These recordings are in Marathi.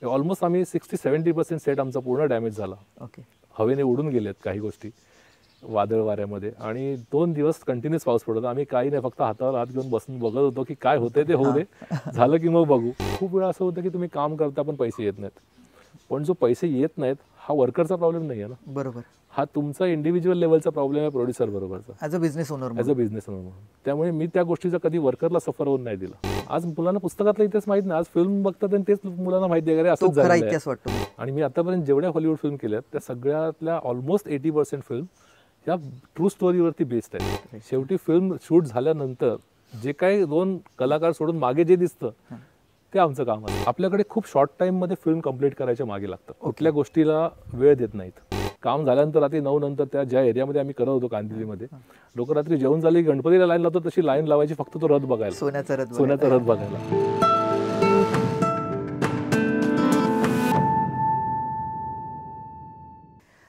ऑलमोस्ट आम्ही 60-70% सेट आमचा पूर्ण डॅमेज झाला. ओके. हवेने उडून गेलेत काही गोष्टी वादळ वाऱ्यामध्ये, आणि 2 दिवस कंटिन्युअस पाऊस पडत. आम्ही काही नाही, फक्त हातावर हात घेऊन बसून बघत होतो की काय होतंय ते होऊ दे, झालं की मग बघू. खूप वेळा असं होतं की तुम्ही काम करता पण पैसे येत नाहीत. पण जो पैसे येत नाहीत हा वर्करचा प्रॉब्लेम नाही आहे ना. बरोबर. हा तुमचा इंडिव्हिज्युअल लेवलचा प्रॉब्लेम आहे प्रोड्युसर बरोबरचा, ॲज अ बिझनेस ओनर म्हणून. त्यामुळे मी त्या गोष्टीचा कधी वर्करला सफर होऊन नाही दिला. आज मुलांना पुस्तकातलं इतिहास माहित नाही, आज फिल्म बघतात आणि तेच मुलांना माहिती आहे असंच झालं आहे. आणि मी आतापर्यंत जेवढ्या हॉलिवूड फिल्म केल्यात त्या सगळ्यातल्या ऑलमोस्ट 80% फिल्म या ट्रू स्टोरीवरती बेस्ड आहेत. शेवटी फिल्म शूट झाल्यानंतर जे काही 2 कलाकार सोडून मागे जे दिसतं ते आमचं काम आहे. आपल्याकडे खूप शॉर्ट टाईममध्ये फिल्म कंप्लीट करायच्या मागे लागतं, कुठल्या गोष्टीला वेळ देत नाहीत. काम झाल्यानंतर रात्री 9 नंतर त्या ज्या एरियामध्ये आम्ही करत होतो कांदिवलीमध्ये, लोक रात्री जेवण झाले गणपतीला लाईन लावतो तशी लाईन लावायची फक्त तो रथ बघायला, सोन्याचा रथ बघायला.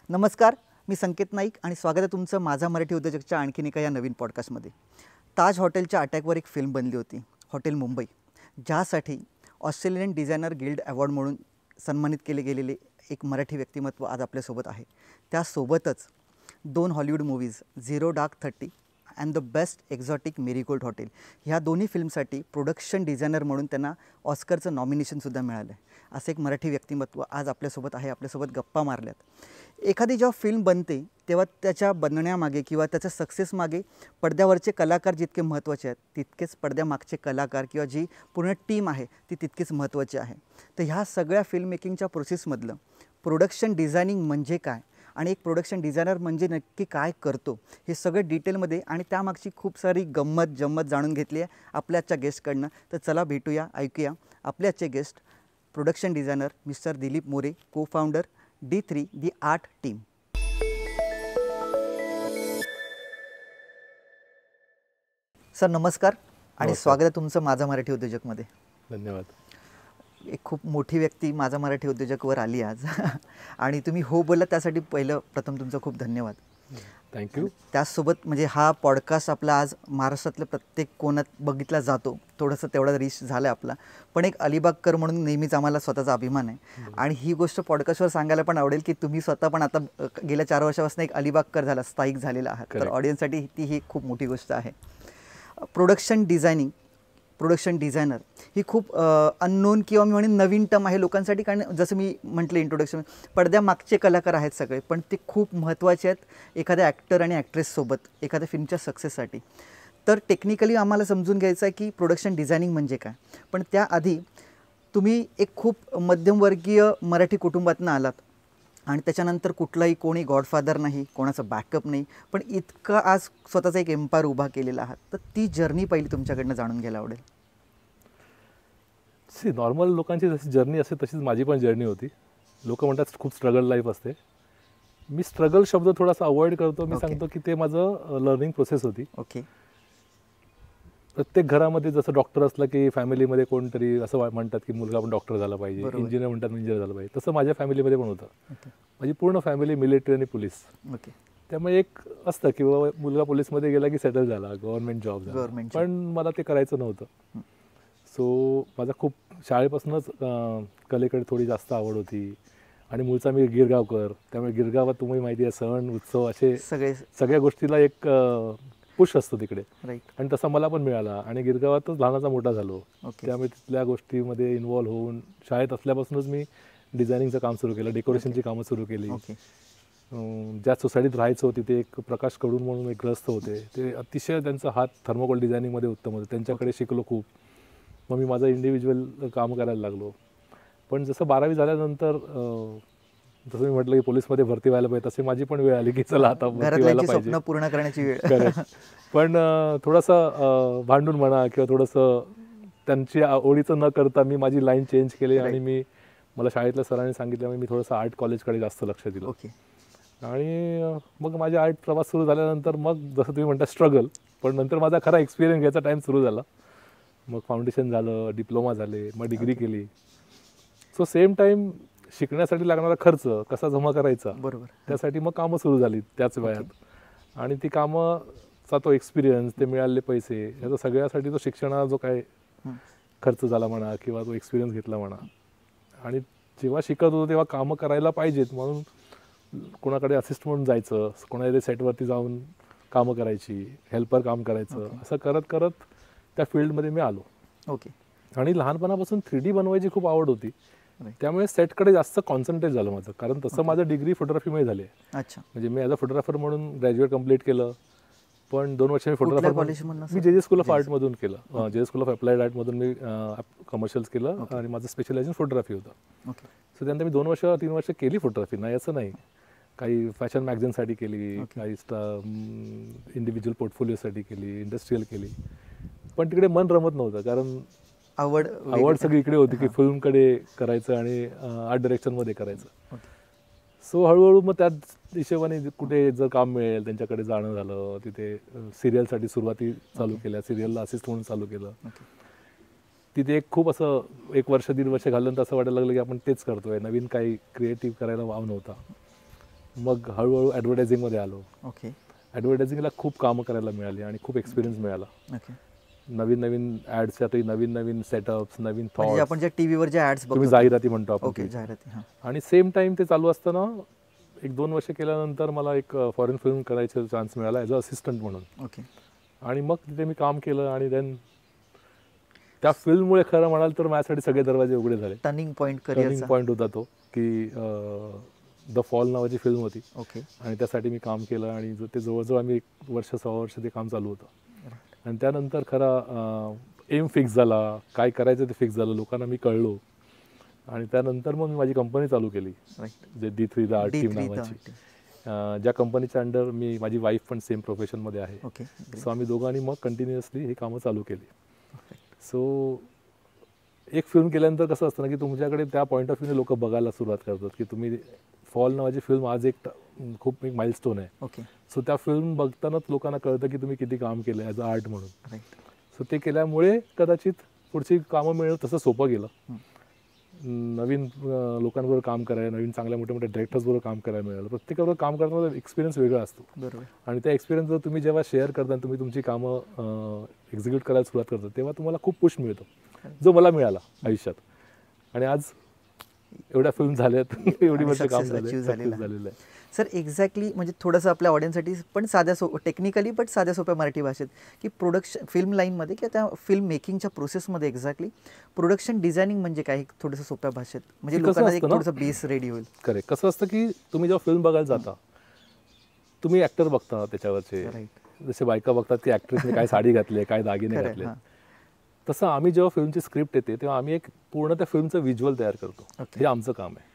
नमस्कार, मी संकेत नाईक आणि स्वागत आहे तुमचं माझा मराठी उद्योजकच्या आणखीन एका या नवीन पॉडकास्टमध्ये. ताज हॉटेलच्या अटॅकवर एक फिल्म बनली होती, हॉटेल मुंबई, ज्यासाठी ऑस्ट्रेलियन डिझायनर गिल्ड अवॉर्ड म्हणून सन्मानित केले गेलेले एक मराठी व्यक्तिमत्व आज आपल्यासोबत आहे. त्यासोबतच 2 Hollywood movies, zero dark 30 and the best exotic marigold hotel, ह्या दोन्ही फिल्मसाठी प्रोडक्शन डिझायनर म्हणून त्यांना ऑस्करचं नॉमिनेशनसुद्धा मिळालं आहे. असं एक मराठी व्यक्तिमत्व आज आपल्यासोबत आहे, आपल्यासोबत गप्पा मारल्यात. एखादी जेव्हा फिल्म बनते तेव्हा त्याच्या बनण्यामागे किंवा त्याच्या सक्सेसमागे पडद्यावरचे कलाकार जितके महत्त्वाचे आहेत तितकेच पडद्यामागचे कलाकार किंवा जी पूर्ण टीम आहे ती तितकीच महत्त्वाची आहे. तर ह्या सगळ्या फिल्म मेकिंगच्या प्रोसेसमधलं प्रोडक्शन डिझायनिंग म्हणजे काय आणि एक प्रोडक्शन डिझायनर म्हणजे नक्की काय करतो हे सगळं डिटेलमध्ये आणि त्यामागची खूप सारी गंमत जाणून घेतली आहे आपल्या आजच्या गेस्टकडनं. तर चला भेटूया, ऐकूया आपले आजचे guest, production designer mister Dilip More, को फाउंडर D3 दी आर्ट टीम. सर नमस्कार आणि स्वागत आहे तुमचं माझा मराठी उद्योजकमध्ये. धन्यवाद. एक खूप मोठी व्यक्ती माझा मराठी उद्योजकवर आली आज आणि तुम्ही हो बोलला त्यासाठी प्रथम तुमचं खूप धन्यवाद. थँक्यू. त्याचसोबत म्हणजे हा पॉडकास्ट आपला आज महाराष्ट्रातल्या प्रत्येक कोणात बघितला जातो, थोडंसं तेवढा रीच झाला आहे आपला, पण एक अलिबागकर म्हणून नेहमीच आम्हाला स्वतःचा अभिमान आहे. आणि ही गोष्ट पॉडकास्टवर सांगायला पण आवडेल की तुम्ही स्वतः पण आता गेल्या 4 वर्षापासून एक अलिबागकर झाला, स्थायिक झालेला आहात. तर ऑडियन्ससाठी ती ही खूप मोठी गोष्ट आहे. प्रोडक्शन डिझायनर ही खूप अननोन किंवा मी म्हणेन नवीन टर्म आहे लोकांसाठी, कारण जसं मी म्हटलं इंट्रोडक्शन, पडद्यामागचे कलाकार आहेत सगळे, पण ते खूप महत्त्वाचे आहेत एखाद्या ॲक्टर आणि ॲक्ट्रेससोबत एखाद्या फिल्मच्या सक्सेससाठी. तर टेक्निकली आम्हाला समजून घ्यायचं आहे की प्रोडक्शन डिझायनिंग म्हणजे काय. पण त्याआधी तुम्ही एक खूप मध्यमवर्गीय मराठी कुटुंबातून आलात आणि त्याच्यानंतर कुठलाही कोणी गॉडफादर नाही, कोणाचं बॅकअप नाही, पण इतकं आज स्वतःचा एक एम्पायर उभा केलेला आहात. तर ती जर्नी पहिली तुमच्याकडनं जाणून घ्यायला आवडेल. नॉर्मल लोकांची जशी जर्नी असते तशीच माझी पण जर्नी होती. लोक म्हणतात खूप स्ट्रगल लाईफ असते. मी स्ट्रगल शब्द थोडासा अवॉइड करतो. मी सांगतो की ते माझं लर्निंग प्रोसेस होती. ओके. प्रत्येक घरामध्ये जसं डॉक्टर असलं की फॅमिलीमध्ये कोणतरी असं म्हणतात की मुलगा पण डॉक्टर झाला पाहिजे, इंजिनियर म्हणतात इंजिनियर झाला पाहिजे, तसं माझ्या फॅमिलीमध्ये पण होतं. माझी पूर्ण फॅमिली मिलिटरी आणि पोलीस. ओके. त्यामुळे एक असतं की बाबा मुलगा पोलीसमध्ये गेला की सेटल झाला, गव्हर्नमेंट जॉब झाला. पण मला ते करायचं नव्हतं. सो माझा खूप शाळेपासूनच कलेकडे थोडी जास्त आवड होती. आणि मूळचा मी गिरगावकर, त्यामुळे गिरगावात तुम्ही माहिती आहे सण उत्सव असे सगळ्या गोष्टीला एक पुश असतो तिकडे. आणि तसा मला पण मिळाला आणि गिरगावातच लहानाचा मोठा झालो. त्यामुळे तिथल्या गोष्टीमध्ये इन्व्हॉल्व्ह होऊन शाळेत असल्यापासूनच मी डिझायनिंगचं काम सुरू केलं, डेकोरेशनची कामं सुरू केली. ज्या सोसायटीत राहायचं होती ते एक प्रकाश कडून म्हणून एक ग्रस्त होते, ते अतिशय त्यांचा हात थर्मोकोल डिझायनिंगमध्ये उत्तम होते, त्यांच्याकडे शिकलो खूप. मग मी माझं इंडिव्हिज्युअल काम करायला लागलो. पण जसं 12वी झाल्यानंतर जसं मी म्हटलं की पोलीसमध्ये भरती व्हायला पाहिजे, तसे माझी पण वेळ आली की चला आता भरती व्हायला पाहिजे, पूर्ण करण्याची वेळ. पण थोडंसं भांडून म्हणा किंवा थोडंसं त्यांची ओळीचं न करता मी माझी लाईन चेंज केली आणि मला शाळेतल्या सरांनी सांगितल्यामुळे मी थोडंसं आर्ट कॉलेजकडे जास्त लक्ष दिलं. आणि मग माझा आर्ट प्रवास सुरू झाल्यानंतर मग जसं तुम्ही म्हणता स्ट्रगल, पण नंतर माझा खरा एक्सपिरियन्स घ्यायचा टाईम सुरू झाला. मग फाउंडेशन झालं, डिप्लोमा झाले, मग डिग्री केली. सो सेम टाईम शिकण्यासाठी लागणारा खर्च कसा जमा करायचा, बरोबर, त्यासाठी मग कामं सुरू झाली त्याच वयात. आणि ती कामंचा तो एक्सपिरियन्स, ते मिळालेले पैसे, याचा सगळ्यासाठी तो शिक्षणाचा जो काय खर्च झाला म्हणा किंवा तो एक्सपिरियन्स घेतला म्हणा. आणि जेव्हा शिकत होतो तेव्हा कामं करायला पाहिजेत म्हणून कोणाकडे असिस्ट म्हणून जायचं, कोणाकडे सेटवरती जाऊन कामं करायची, हेल्पर काम करायचं, असं करत करत त्या फील्डमध्ये मी आलो. ओके. आणि लहानपणापासून 3D बनवायची खूप आवड होती, त्यामुळे सेटकडे जास्त कॉन्सन्ट्रेट झालं माझं. कारण तसं माझं डिग्री फोटोग्राफीमध्ये झाली आहे. अच्छा. म्हणजे मी ॲज अ फोटोग्राफर म्हणून ग्रॅज्युएट कंप्लीट केलं, पण 2 वर्ष मी फोटोग्राफर मी जे स्कूल ऑफ आर्टमधून केलं. जे स्कूल ऑफ अप्लाइड आर्टमधून मी कमर्शियल्स केलं आणि माझं स्पेशलायझेशन फोटोग्राफी होतं. सो त्यानंतर मी 2 वर्ष 3 वर्ष केली फोटोग्राफी, नाही असं नाही. काही फॅशन मॅगझिनसाठी केली, काही इंडिव्हिज्युअल पोर्टफोलिओसाठी केली, इंडस्ट्रियल केली, पण तिकडे मन रमत नव्हतं. कारण आवड सगळी इकडे होती की फिल्मकडे करायचं आणि आर्ट डायरेक्शनमध्ये करायचं. सो हळूहळू मग त्याच हिशोबाने कुठे जर काम मिळेल त्यांच्याकडे जाणं झालं. तिथे सिरियलसाठी सुरुवाती चालू केल्या, सिरियलला असिस्ट म्हणून चालू केलं. तिथे एक खूप असं 1 वर्ष 1.5 वर्ष घालून असं वाटायला लागलं की आपण तेच करतोय, नवीन काही क्रिएटिव्ह करायला वाव नव्हता. मग हळूहळू ॲडव्हर्टायझिंगमध्ये आलो. ओके. ॲडव्हर्टायझिंगला खूप कामं करायला मिळाली आणि खूप एक्सपिरियन्स मिळाला. नवीन नवीन ॲड्ससाठी नवीन नवीन सेटअप्स, नवीन थॉट्स. आपण जे टीव्हीवर जे ॲड्स बघतो, तुम्ही जाहिराती म्हणतो आपण. ओके, जाहिराती. आणि सेम टाइम ते चालू असताना 1-2 वर्ष केल्यानंतर मला एक फॉरेन फिल्म करायचा चान्स मिळाला ॲज अ असिस्टंट म्हणून. ओके. आणि मग तिथे मी काम केलं आणि देन त्या फिल्ममुळे खरं म्हणाल तर माझ्यासाठी सगळे दरवाजे उघडे झाले. टर्निंग पॉईंट होता तो की द फॉल नावाची फिल्म होती. ओके. आणि त्यासाठी मी काम केलं आणि ते जवळजवळ आम्ही 1 वर्ष 6 वर्ष ते काम चालू होतं. आणि त्यानंतर खरा एम फिक्स झाला, काय करायचं ते फिक्स झालं, लोकांना मी कळलो. आणि त्यानंतर मग मी माझी कंपनी चालू केली, जे D3 द आर्ट टीम नावाची, ज्या कंपनीच्या अंडर माझी वाईफ पण सेम प्रोफेशनमध्ये आहे. सो आम्ही दोघांनी मग कंटिन्युअसली ही कामं चालू केली. सो एक फिल्म केल्यानंतर कसं असतं ना की तुमच्याकडे त्या पॉईंट ऑफ व्ह्यूने लोक बघायला सुरुवात करतात की तुम्ही फॉल नावाची फिल्म आज एक खूप एक माइलस्टोन आहे. ओके. सो त्या फिल्म बघतानाच लोकांना कळतं की तुम्ही किती काम केलं ॲज अ आर्ट म्हणून. सो ते केल्यामुळे कदाचित पुढची कामं मिळणं तसं सोपं गेलं. नवीन लोकांबरोबर काम करायला, नवीन चांगल्या मोठ्या मोठ्या डायरेक्टर्सबरोबर काम करायला मिळालं. प्रत्येकाबरोबर काम करण्याचा एक्सपिरियन्स वेगळा असतो. बरोबर. आणि त्या एक्सपिरियन्स जर तुम्ही जेव्हा शेअर करता, तुम्ही तुमची कामं एक्झिक्यूट करायला सुरुवात करता, तेव्हा तुम्हाला खूप पुश मिळतो, जो मला मिळाला आयुष्यात. आणि आज एवढ्या फिल्म झाल्यात, एवढी वर्ष काम झालेलं आहे. सर एक्झॅक्टली म्हणजे थोडंसं आपल्या ऑडियन्ससाठी पण टेक्निकली पण साध्या सोप्या मराठी भाषेत की प्रोडक्शन फिल्म लाईनमध्ये किंवा त्या फिल्म मेकिंगच्या प्रोसेसमध्ये एक्झॅक्टली प्रोडक्शन डिझायनिंग म्हणजे काय, थोडंसं सोप्या भाषेत म्हणजे लोकांना एक थोडंसं बेस रेडी होईल. करेक्ट. कसं असतं की तुम्ही जेव्हा फिल्म बघायला जाता, तुम्ही ॲक्टर बघता त्याच्यावरचे, जसे बायका बघतात की ॲक्ट्रेसने काय साडी घातली, काय दागिने घातले, तसं आम्ही जेव्हा फिल्मची स्क्रिप्ट येते तेव्हा आम्ही एक पूर्ण त्या फिल्मचं व्हिज्युअल तयार करतो. हे आमचं काम आहे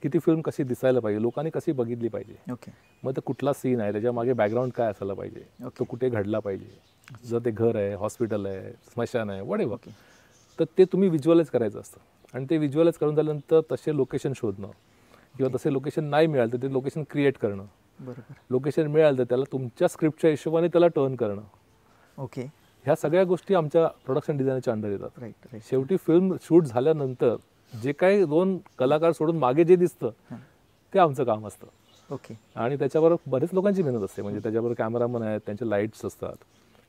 की ती फिल्म कशी दिसायला पाहिजे, लोकांनी कशी बघितली पाहिजे. मग ते कुठला सीन आहे, त्याच्या मागे बॅकग्राऊंड काय असायला पाहिजे, तो कुठे घडला पाहिजे, जर ते घर आहे, हॉस्पिटल आहे, स्मशान आहे, वॉटेव्हर, तर ते तुम्ही व्हिज्युअलाइज करायचं असतं. आणि ते व्हिज्युअलाइज करून झाल्यानंतर तसे लोकेशन शोधणं किंवा तसे लोकेशन नाही मिळालं तर ते लोकेशन क्रिएट करणं. बरोबर. लोकेशन मिळालं तर त्याला तुमच्या स्क्रिप्टच्या हिशोबाने त्याला टर्न करणं. ओके. ह्या सगळ्या गोष्टी आमच्या प्रोडक्शन डिझायनरच्या अंडर येतात. शेवटी फिल्म शूट झाल्यानंतर जे काही 2 कलाकार सोडून मागे जे दिसतं ते आमचं काम असतं. ओके. आणि त्याच्याबरोबर बरेच लोकांची मेहनत असते. म्हणजे त्याच्याबरोबर कॅमेरामन आहेत, त्यांचे लाईट्स असतात,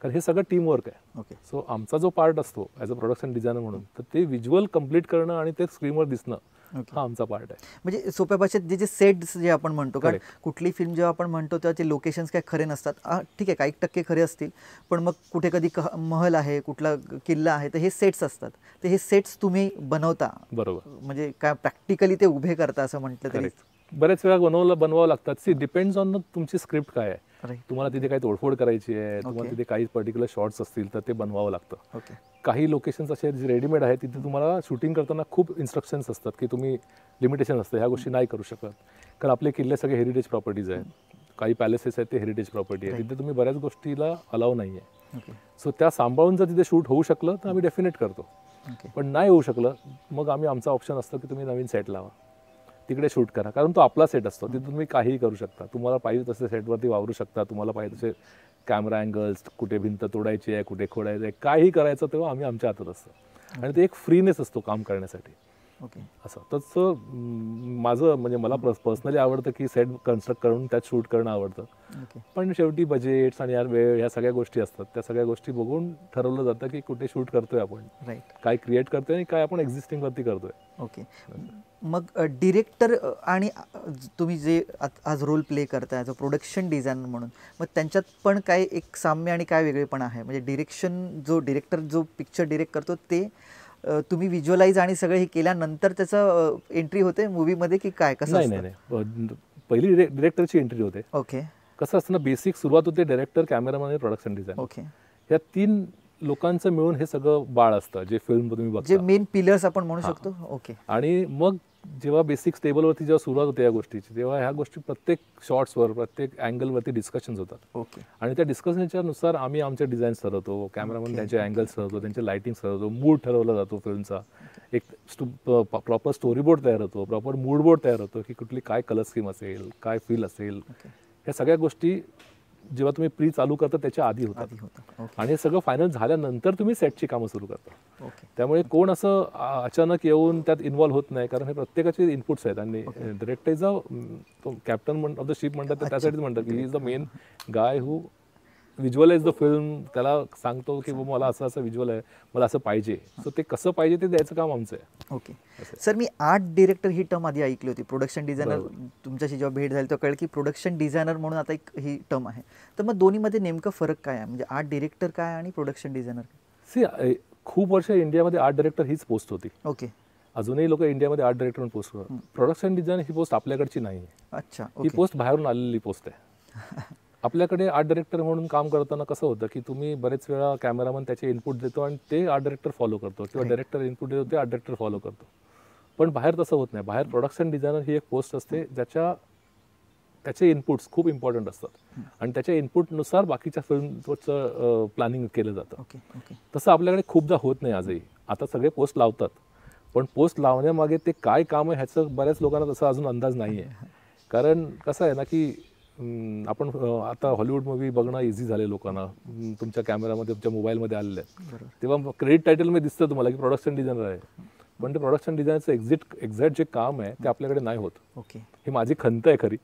कारण हे सगळं टीमवर्क आहे. ओके. सो आमचा जो पार्ट असतो ॲज अ प्रोडक्शन डिझायनर म्हणून, तर ते व्हिज्युअल कम्प्लीट करणं आणि ते स्क्रीनवर दिसणं हा आमचा पार्ट आहे. म्हणजे सोप्या भाषेत जे सेट्स जे आपण म्हणतो, कारण कुठली फिल्म जेव्हा आपण म्हणतो तेव्हा ते लोकेशन्स काय खरे नसतात. ठीक आहे, काही टक्के खरे असतील, पण मग कुठे कधी महल आहे, कुठला किल्ला आहे, तर हे सेट्स असतात. तर हे सेट्स तुम्ही बनवता. बरोबर. म्हणजे काय प्रॅक्टिकली ते उभे करता असं म्हटलं तरी बरेच वेळा बनवावं लागतात. सी डिपेंड्स ऑन तुमची स्क्रिप्ट काय आहे. तुम्हाला तिथे काही तोडफोड करायची आहे, तुम्हाला तिथे काही पर्टिक्युलर शॉर्ट्स असतील तर ते बनवावं लागतं. काही लोकेशन्स असे रेडीमेड आहेत, तिथे तुम्हाला शूटिंग करताना खूप इन्स्ट्रक्शन्स असतात की तुम्ही लिमिटेशन असतं, ह्या गोष्टी नाही करू शकत. कारण आपले किल्ले सगळे हेरिटेज प्रॉपर्टीज आहेत, काही पॅलेसेस आहेत ते हेरिटेज प्रॉपर्टी आहे, तिथे तुम्ही बऱ्याच गोष्टीला अलाव नाही आहे. सो त्या सांभाळून जर तिथे शूट होऊ शकलं तर आम्ही डेफिनेट करतो. पण नाही होऊ शकलं मग आम्ही आमचा ऑप्शन असतो की तुम्ही नवीन सेट लावा, तिकडे शूट करा, कारण तो आपला सेट असतो, तिथे तुम्ही काहीही करू शकता. तुम्हाला पाहिजे तसे सेटवरती वावरू शकता, तुम्हाला पाहिजे तसे कॅमेरा अँगल्स, कुठे भिंत तोडायची आहे, कुठे खोडायचं आहे, काही करायचं तेव्हा आम्ही आमच्या हातात असतं. आणि ते एक फ्रीनेस असतो काम करण्यासाठी. ओके. असं तसं माझं म्हणजे मला पर्सनली आवडतं की सेट कन्स्ट्रक्ट करून त्यात शूट करणं आवडतं. ओके. पण शेवटी बजेट्स आणि यार वेळ ह्या सगळ्या गोष्टी असतात, त्या सगळ्या गोष्टी बघून ठरवलं जातं की कुठे शूट करतोय आपण, राईट. काय क्रिएट करतोय आणि काय आपण एक्झिस्टिंग वरती करतोय. ओके. मग डिरेक्टर आणि तुम्ही जे आज रोल प्ले करताय ॲज अ प्रोडक्शन डिझायनर म्हणून, मग त्यांच्यात पण काय एक साम्य आणि काय वेगळेपण आहे? म्हणजे डिरेक्टर जो पिक्चर डिरेक्ट करतो ते तुम्ही व्हिज्युअलाइज आणि सगळं हे केल्यानंतर त्याचं एंट्री होते मूवीमध्ये की काय, कसं? नाही, पहिली डिरेक्टरची एंट्री होते. ओके. कसं असतं ना, बेसिक सुरुवात होते डायरेक्टर, कॅमेरामॅन आणि प्रोडक्शन डिझायनर. ओके. या 3 लोकांचं मिळून हे सगळं बाळ असतं जे फिल्म तुम्ही बघता, जे मेन पिलर्स आपण म्हणू शकतो. ओके. आणि मग जेव्हा बेसिक स्टेबलवरती जेव्हा सुरुवात होते या गोष्टीची, तेव्हा ह्या गोष्टी प्रत्येक शॉट्सवर, प्रत्येक अँगलवरती डिस्कशन्स होतात. ओके. आणि त्या डिस्कशनच्या नुसार आम्ही आमचे डिझाईन्स ठरवतो, कॅमेरामॅन त्यांचे अँगल्स ठरवतो, त्यांचे लाइटिंग ठरवतो, मूड ठरवला जातो फिल्मचा, एक प्रॉपर स्टोरी बोर्ड तयार होतो, प्रॉपर मूड बोर्ड तयार होतो की कुठली काय कलर स्कीम असेल, काय फील असेल. ह्या सगळ्या गोष्टी जेव्हा तुम्ही प्री चालू करता त्याच्या आधी होतात, आणि हे सगळं फायनल झाल्यानंतर तुम्ही सेटची कामं सुरू करता. त्यामुळे कोण असं अचानक येऊन त्यात इन्व्हॉल्व्ह होत नाही, कारण हे प्रत्येकाचे इनपुट्स आहेत. आणि director is a captain of the ship म्हणतात, त्यासाठीच म्हणतात की he is the main guy who visualise the film. त्याला सांगतो की मला असं असं व्हिज्युअल आहे, मला असं पाहिजे, सो ते कसं पाहिजे ते द्यायचं काम आमचं आहे. ओके. सर, मी आर्ट डिरेक्टर ही टर्म आधी ऐकली होती. प्रोडक्शन डिझायनर तुमच्याशी जेव्हा भेट झाली तेव्हा कळलं की प्रोडक्शन डिझायनर म्हणून आता एक ही टर्म आहे. तर मग दोन्हीमध्ये नेमकं फरक काय आहे? म्हणजे आर्ट डिरेक्टर काय आणि प्रोडक्शन डिझायनर? खूप वर्ष इंडियामध्ये आर्ट डिरेक्टर हीच पोस्ट होती. ओके. अजूनही लोक इंडियामध्ये आर्ट डिरेक्टर म्हणून पोस्ट करतात. प्रोडक्शन डिझायनर ही पोस्ट आपल्याकडची नाही आहे. अच्छा. ही पोस्ट बाहेरून आलेली पोस्ट आहे. आपल्याकडे आर्ट डायरेक्टर म्हणून काम करताना कसं होतं की तुम्ही बरेच वेळा कॅमेरामन त्याचे इनपुट देतो आणि ते आर्ट डायरेक्टर फॉलो करतो, किंवा डायरेक्टर इनपुट देतो ते आर्ट डायरेक्टर फॉलो करतो. पण बाहेर तसं होत नाही. बाहेर प्रोडक्शन डिझायनर ही एक पोस्ट असते त्याचे इनपुट्स खूप इम्पॉर्टंट असतात, आणि त्याच्या इनपुटनुसार बाकीच्या फिल्मचं प्लॅनिंग केलं जातं. तसं आपल्याकडे खूपदा होत नाही आजही. आता सगळे पोस्ट लावतात, पण पोस्ट लावण्यामागे ते काय काम आहे ह्याचं बऱ्याच लोकांना तसा अजून अंदाज नाही आहे. कारण कसं आहे ना की आपण आता हॉलिवूड मूवी बघणं इझी झाले लोकांना, तुमच्या कॅमेरामध्ये, तुमच्या मोबाईलमध्ये आलेले आहेत, तेव्हा क्रेडिट टायटलमध्ये दिसतं तुम्हाला की प्रोडक्शन डिझायनर आहे. पण ते प्रोडक्शन डिझायनरचं एक्झॅक्ट जे काम आहे ते आपल्याकडे नाही होत. ओके. ही माझी खंत आहे खरी,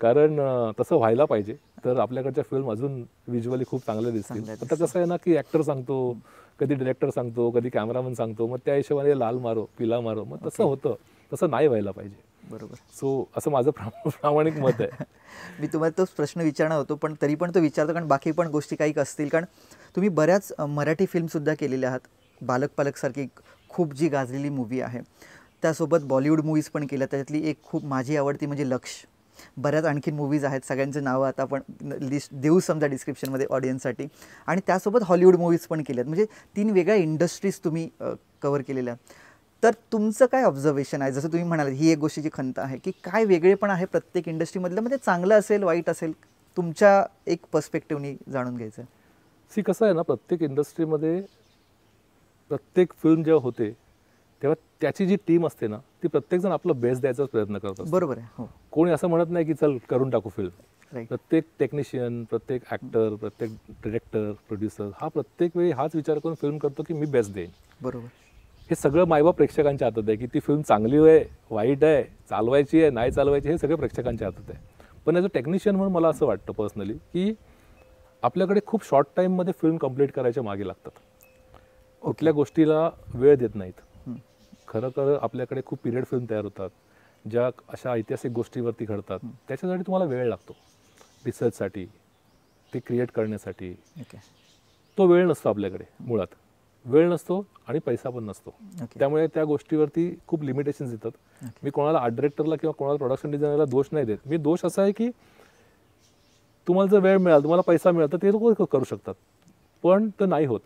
कारण तसं व्हायला पाहिजे, तर आपल्याकडच्या फिल्म अजून व्हिज्युअली खूप चांगल्या दिसतील. आता कसं आहे ना की ॲक्टर सांगतो, कधी डिरेक्टर सांगतो, कधी कॅमेरामन सांगतो, मग त्या हिशोबाने लाल मारो पिला मारो, मग तसं होतं. तसं नाही व्हायला पाहिजे. बरोबर. सो असं माझं प्रामाणिक मत आहे. मी तुम्हाला तोच प्रश्न विचारणार होतो, पण तरी पण तो विचारतो कारण बाकी पण गोष्टी काही असतील. कारण तुम्ही बऱ्याच मराठी फिल्मसुद्धा केलेल्या आहात. बालक पालकसारखी खूप जी गाजलेली मूवी आहे, त्यासोबत बॉलिवूड मूवीज पण केल्या. त्याच्यातली एक खूप माझी आवडती म्हणजे लक्ष. बऱ्याच आणखीन मूवीज आहेत, सगळ्यांचे नावं आता आपण लिस्ट देऊ समजा डिस्क्रिप्शनमध्ये ऑडियन्ससाठी. आणि त्यासोबत हॉलिवूड मूवीज पण केल्यात. म्हणजे 3 वेगळ्या इंडस्ट्रीज तुम्ही कव्हर केलेल्या. तर तुमचं काय ऑब्झर्वेशन आहे? जसं तुम्ही म्हणाल ही एक गोष्टीची खंत आहे की काय वेगळेपण आहे प्रत्येक इंडस्ट्रीमधलं, म्हणजे चांगलं असेल वाईट असेल, तुमच्या एक पर्स्पेक्टिव्हनी जाणून घ्यायचं आहे. कसं आहे ना, प्रत्येक इंडस्ट्रीमध्ये प्रत्येक फिल्म जेव्हा होते तेव्हा त्याची जी टीम असते ना, ती प्रत्येकजण आपलं बेस्ट द्यायचाच प्रयत्न करतात. बरोबर आहे. हो. कोणी असं म्हणत नाही की चल करून टाकू फिल्म. राईट. प्रत्येक टेक्निशियन, प्रत्येक ॲक्टर, प्रत्येक डिरेक्टर, प्रोड्युसर हा प्रत्येक वेळी हाच विचार करून फिल्म करतो की मी बेस्ट देईन. बरोबर. हे सगळं मायबाप प्रेक्षकांच्या हातात आहे की ती फिल्म चांगली आहे, वाईट आहे, चालवायची आहे, नाही चालवायची, हे सगळं प्रेक्षकांच्या हातात आहे. पण ॲज अ टेक्निशियन म्हणून मला असं वाटतं पर्सनली की आपल्याकडे खूप शॉर्ट टाईममध्ये फिल्म कंप्लीट करायच्या मागे लागतात. कुठल्या गोष्टीला वेळ देत नाहीत. खरं आपल्याकडे खूप पिरियड फिल्म तयार होतात ज्या अशा ऐतिहासिक गोष्टीवरती घडतात. त्याच्यासाठी तुम्हाला वेळ लागतो, रिसर्चसाठी, ते क्रिएट करण्यासाठी. तो वेळ नसतो आपल्याकडे, मुळात वेळ नसतो आणि पैसा पण नसतो. त्यामुळे त्या गोष्टीवरती खूप लिमिटेशन्स येतात. मी कोणाला आर्ट डायरेक्टरला किंवा कोणाला प्रोडक्शन डिझायनरला दोष नाही देत. मी दोष असा आहे की तुम्हाला जर वेळ मिळाला, तुम्हाला पैसा मिळाला तर ते लोक करू शकतात, पण ते नाही होत.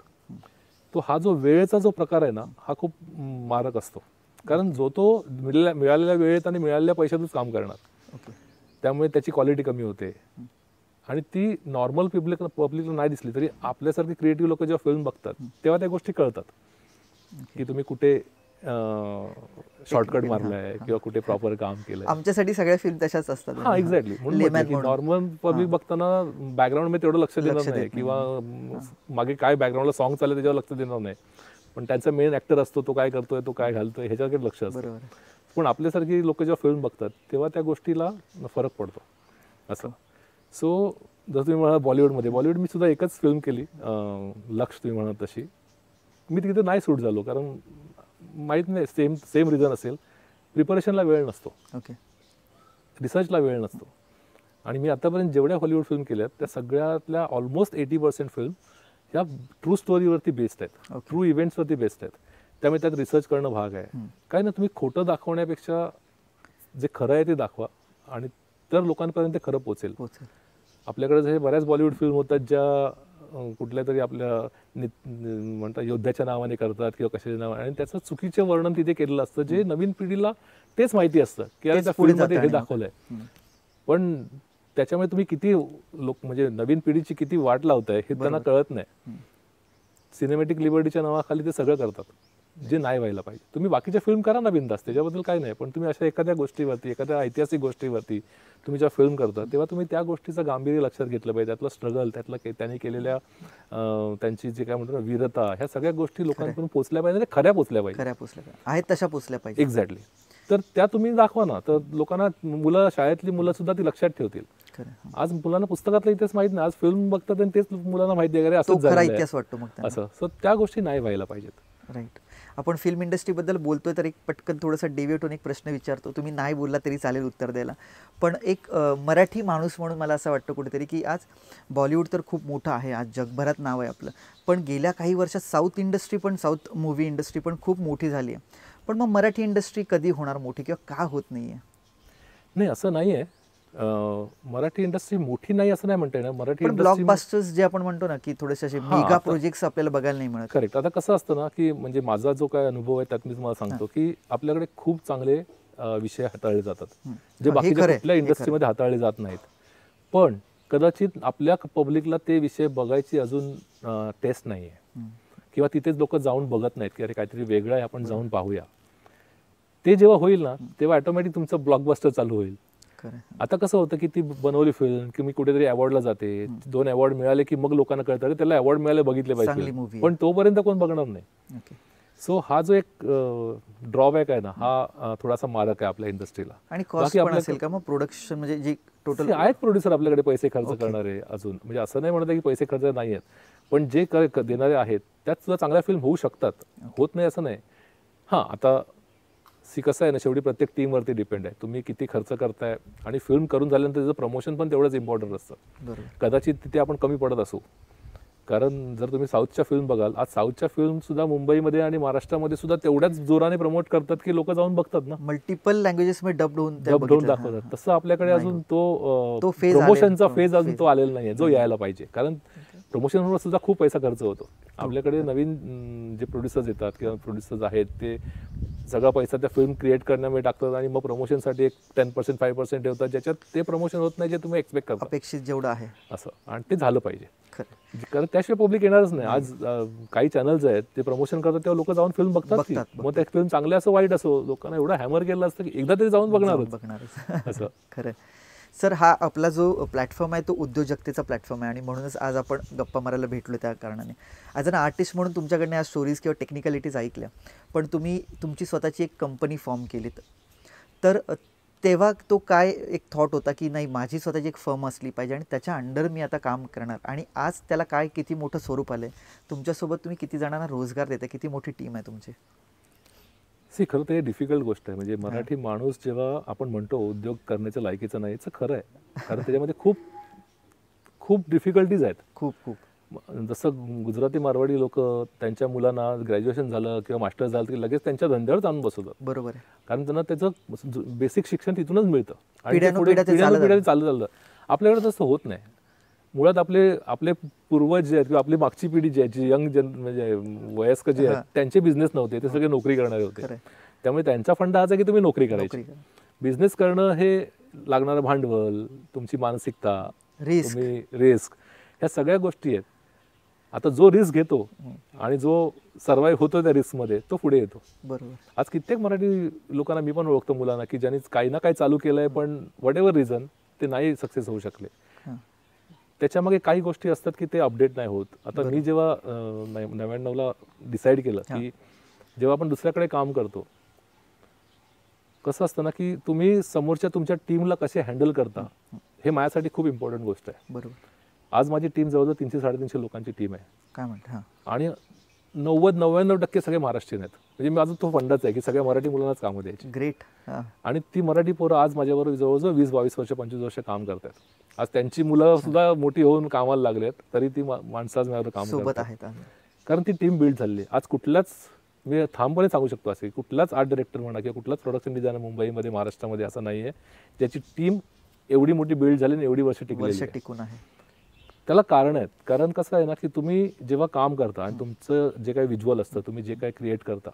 हा जो वेळेचा जो प्रकार आहे ना, हा खूप मारक असतो. कारण जो तो मिळालेल्या वेळेत आणि मिळालेल्या पैशातच काम करणार, त्यामुळे त्याची क्वालिटी कमी होते. आणि ती नॉर्मल पब्लिकला नाही दिसली तरी आपल्यासारखे क्रिएटिव्ह लोक जेव्हा फिल्म बघतात तेव्हा त्या गोष्टी कळतात की तुम्ही कुठे शॉर्टकट मारलाय किंवा कुठे प्रॉपर काम केलंय. आमच्यासाठी सगळ्या फिल्म तशाच असतात. हा, एक्झॅक्टली. नॉर्मल पब्लिक बघताना बॅकग्राऊंड मध्ये तेवढं लक्ष देणार नाही, किंवा मागे काय बॅकग्राऊंडला सॉंग चालले त्याच्यावर लक्ष देणार नाही. पण त्यांचा मेन ऍक्टर असतो, तो काय करतोय, तो काय घालतोय ह्याच्याकडे लक्ष असतं. बरोबर. पण आपल्यासारखी लोक जेव्हा फिल्म बघतात तेव्हा त्या गोष्टीला फरक पडतो असं. सो जसं तुम्ही म्हणा बॉलिवूड मी सुद्धा एकच फिल्म केली, लक्ष तुम्ही म्हणत तशी. मी तिथे नाही सूट झालो कारण माहीत नाही, सेम रिझन असेल, प्रिपरेशनला वेळ नसतो, ओके, रिसर्चला वेळ नसतो. आणि मी आतापर्यंत जेवढ्या हॉलिवूड फिल्म केल्यात त्या सगळ्यातल्या ऑलमोस्ट 80% फिल्म ह्या ट्रू स्टोरीवरती बेस्ड आहेत, ट्रू इव्हेंट्सवरती बेस्ड आहेत. त्यामुळे त्यात रिसर्च करणं भाग आहे. काय ना, तुम्ही खोटं दाखवण्यापेक्षा जे खरं आहे ते दाखवा आणि तर लोकांपर्यंत ते खरं पोचेल. आपल्याकडे जे बऱ्याच बॉलिवूड फिल्म होतात ज्या कुठल्या तरी आपल्या म्हणतात योद्ध्याच्या नावाने करतात किंवा कशाच्या नावाने, आणि त्याचं चुकीचं वर्णन तिथे केलेलं असतं जे नवीन पिढीला तेच माहिती असतं की अरे त्या फिल्ममध्ये हे दाखवलंय. पण त्याच्यामुळे तुम्ही किती लोक म्हणजे नवीन पिढीची किती वाट लावताय हे त्यांना कळत नाही. सिनेमॅटिक लिबर्टीच्या नावाखाली ते सगळं करतात जे नाही व्हायला पाहिजे. तुम्ही बाकीच्या फिल्म करा ना बिनधास्त, त्याच्याबद्दल काही नाही, पण तुम्ही अशा एखाद्या गोष्टीवरती, एखाद्या ऐतिहासिक गोष्टीवरती तुम्ही जेव्हा फिल्म करता तेव्हा तुम्ही त्या गोष्टीचं गांभीर्य लक्षात घेतलं पाहिजे, त्यातलं स्ट्रगल, त्यातलं त्यांनी केलेल्या त्यांची जे काय म्हणतो ना वीरता, ह्या सगळ्या गोष्टी लोकांपर्यंत पोचल्या पाहिजे, खऱ्या पोचल्या पाहिजे, आहेत तशा पोचल्या पाहिजे. एक्झॅक्टली. तर त्या तुम्ही दाखवा ना, तर लोकांना, मुलं, शाळेतली मुलं सुद्धा ती लक्षात ठेवतील. आज मुलांना पुस्तकातलं इतिहास माहित नाही, आज फिल्म बघतात आणि तेच मुलांना माहिती आहे असं इतिहास वाटतो मग असं. सो त्या गोष्टी नाही व्हायला पाहिजेत. राईट. आपण फिल्म इंडस्ट्रीबद्दल बोलतोय तर एक पटकन थोडंसं डेव्हिएट होऊन एक प्रश्न विचारतो. तुम्ही नाही बोलला तरी चालेल उत्तर द्यायला, पण एक मराठी माणूस म्हणून मला असं वाटतं कुठेतरी की आज बॉलिवूड तर खूप मोठं आहे, आज जगभरात नाव आहे आपलं, पण गेल्या काही वर्षात साऊथ मूव्ही इंडस्ट्री पण खूप मोठी झाली आहे. पण मग मराठी इंडस्ट्री कधी होणार मोठी किंवा का होत नाही आहे? नाही, असं नाही आहे. मराठी इंडस्ट्री मोठी नाही असं नाही म्हणता येणार. मराठी ब्लॉकबस्टर्स जे आपण म्हणतो ना की थोडेसे असे मेगा प्रोजेक्ट्स आपल्याला बघायला नाही मिळत. करेक्ट. आता कसं असतं ना की म्हणजे माझा जो काय अनुभव आहे त्यात मी तुम्हाला सांगतो की आपल्याकडे खूप चांगले विषय हाताळले जातात जे बाकीच्या कुठल्या इंडस्ट्रीमध्ये हाताळले जात नाहीत. पण कदाचित आपल्या पब्लिकला ते विषय बघायची अजून टेस्ट नाही आहे किंवा तिथेच लोक जाऊन बघत नाहीत की अरे काहीतरी वेगळं आहे, आपण जाऊन पाहूया. ते जेव्हा होईल ना तेव्हा ऑटोमॅटिक तुमचं ब्लॉकबस्टर चालू होईल. आता कसं होतं की ती बनवली फिल्म की मी कुठेतरी अवॉर्डला जाते, 2 अवॉर्ड मिळाले की मग लोकांना कळतं त्याला अवॉर्ड मिळाले, बघितले पाहिजे, पण तोपर्यंत कोण बघणार नाही. सो हा जो एक ड्रॉबॅक आहे ना, हा थोडासा मारक आहे आपल्या इंडस्ट्रीला. आणि कॉस्ट पण असेल का मग प्रोडक्शन, म्हणजे जे टोटल आहेत प्रोड्युसर आपल्याकडे पैसे खर्च करणारे अजून, म्हणजे असं नाही म्हणत की पैसे खर्च नाही आहेत, पण जे देणारे आहेत त्यात सुद्धा चांगल्या फिल्म होऊ शकतात, होत नाही असं नाही. हां, आता कसं आहे ना, शेवटी प्रत्येक टीमवरती डिपेंड आहे, तुम्ही किती खर्च करताय, आणि फिल्म करून झाल्यानंतर त्याचं प्रमोशन पण तेवढंच इम्पॉर्टंट असतं. कदाचित तिथे आपण कमी पडत असू, कारण जर तुम्ही साऊथच्या फिल्म बघाल, आज साऊथच्या फिल्म सुद्धा मुंबईमध्ये आणि महाराष्ट्रामध्ये सुद्धा तेवढ्याच जोराने प्रमोट करतात की लोक जाऊन बघतात ना, मल्टिपल लँग्वेजेस मध्ये डब होऊन दाखवतात. तसं आपल्याकडे अजून तो प्रमोशनचा फेज अजून तो आलेला नाहीये जो यायला पाहिजे, कारण प्रमोशनवर सुद्धा खूप पैसा खर्च होतो. आपल्याकडे नवीन जे प्रोड्युसर्स येतात किंवा प्रोड्युसर्स आहेत ते सगळा पैसा त्या फिल्म क्रिएट करण्यामध्ये टाकतात आणि मग प्रमोशनसाठी एक 10% 5% ठेवतात, ज्याच्यात ते प्रमोशन होत नाही जे तुम्ही एक्सपेक्ट करता, अपेक्षित जेवढं आहे असं. आणि ते झालं पाहिजे, कारण त्याशिवाय पब्लिक येणारच नाही. आज काही चॅनल्स आहेत ते प्रमोशन करतात तेव्हा लोक जाऊन फिल्म बघतात, मग त्या फिल्म चांगले असो वाईट असो, लोकांना एवढं हॅमर केलं असतं की एकदा तरी जाऊन बघणार असं. खरं. सर, हा आपला जो प्लॅटफॉर्म आहे तो उद्योजकतेचा प्लॅटफॉर्म आहे आणि म्हणूनच आज आपण गप्पा मारायला भेटलो त्या कारणाने. ॲज अन आर्टिस्ट म्हणून तुमच्याकडनं आज स्टोरीज किंवा टेक्निकॅलिटीज ऐकल्या, पण तुम्ही तुमची स्वतःची एक कंपनी फॉर्म केलीत, तर तेव्हा तो काय एक थॉट होता की नाही माझी स्वतःची एक फर्म असली पाहिजे आणि त्याच्या अंडर मी आता काम करणार, आणि आज त्याला काय किती मोठं स्वरूप आलं आहे, तुमच्यासोबत तुम्ही किती जणांना रोजगार देता, किती मोठी टीम आहे तुमची? खरं तर हे डिफिकल्ट गोष्ट आहे. म्हणजे मराठी माणूस जेव्हा आपण म्हणतो उद्योग करण्याच्या लायकीचं नाही, याचं खरं आहे, कारण त्याच्यामध्ये खूप खूप डिफिकल्टीज आहेत. खूप जसं गुजराती मारवाडी लोक त्यांच्या मुलांना ग्रॅज्युएशन झालं किंवा मास्टर झालं की लगेच त्यांच्या धंद्यावर आणून बसवतात. बरोबर आहे, कारण त्यांना त्याचं बेसिक शिक्षण तिथूनच मिळतं आणि पिढ्यानुपिढ्या चाललं. आपल्याकडे तसं होत नाही. मुळात आपले पूर्वज जे आहेत किंवा आपली मागची पिढी जी आहे, जी यंग म्हणजे वयस्क जे आहेत, त्यांचे बिझनेस नव्हते, ते सगळे नोकरी करणारे होते. त्यामुळे त्यांचा फंड हाच आहे की तुम्ही नोकरी करायची. बिझनेस करणं हे लागणारं भांडवल, तुमची मानसिकता, तुम्ही रिस्क, ह्या सगळ्या गोष्टी आहेत. आता जो रिस्क घेतो आणि जो सर्वाइव्ह होतो त्या रिस्कमध्ये तो पुढे येतो. बरोबर. आज कित्येक मराठी लोकांना मी पण ओळखतो, मुलांना, की ज्यांनी काही ना काही चालू केलंय पण व्हॉट एव्हर रिझन ते नाही सक्सेस होऊ शकले. त्याच्यामागे काही गोष्टी असतात की ते अपडेट नाही होत. आता मी जेव्हा 99ला डिसाईड केलं की जेव्हा आपण दुसऱ्याकडे काम करतो, कसं असतं ना की तुम्ही समोरच्या तुमच्या टीमला कसे हँडल करता हे माझ्यासाठी खूप इम्पॉर्टंट गोष्ट आहे. बरोबर. आज माझी टीम जवळजवळ 300-350 लोकांची टीम आहे. काय म्हणता? आणि 90-99% सगळे महाराष्ट्रीयन आहेत. म्हणजे माझा तो फंडाच आहे की सगळ्या मराठी मुलांनाच कामं द्यायची. ग्रेट. आणि ती मराठी पोरं आज माझ्याबरोबर जवळजवळ 20-22 वर्ष 25 वर्ष काम करतात. आज त्यांची मुलं सुद्धा मोठी होऊन कामाला लागलेत, तरी ती माणसं आज माझ्याबरोबर काम सोबत करतात. आहेत. कारण ती टीम बिल्ड झाली. आज कुठलाच, मी ठामपणे सांगू शकतो असे, कुठलाच आर्ट डायरेक्टर म्हणा किंवा कुठलाच प्रोडक्शन डिझायनर मुंबईमध्ये महाराष्ट्रामध्ये असं नाही आहे ज्याची टीम एवढी मोठी बिल्ड झाली आणि एवढी वर्ष टिकून आहे. त्याला कारण आहेत. कारण कसं आहे ना की तुम्ही जेव्हा काम करता आणि तुमचं जे काही व्हिज्युअल असतं, तुम्ही जे काही क्रिएट करता,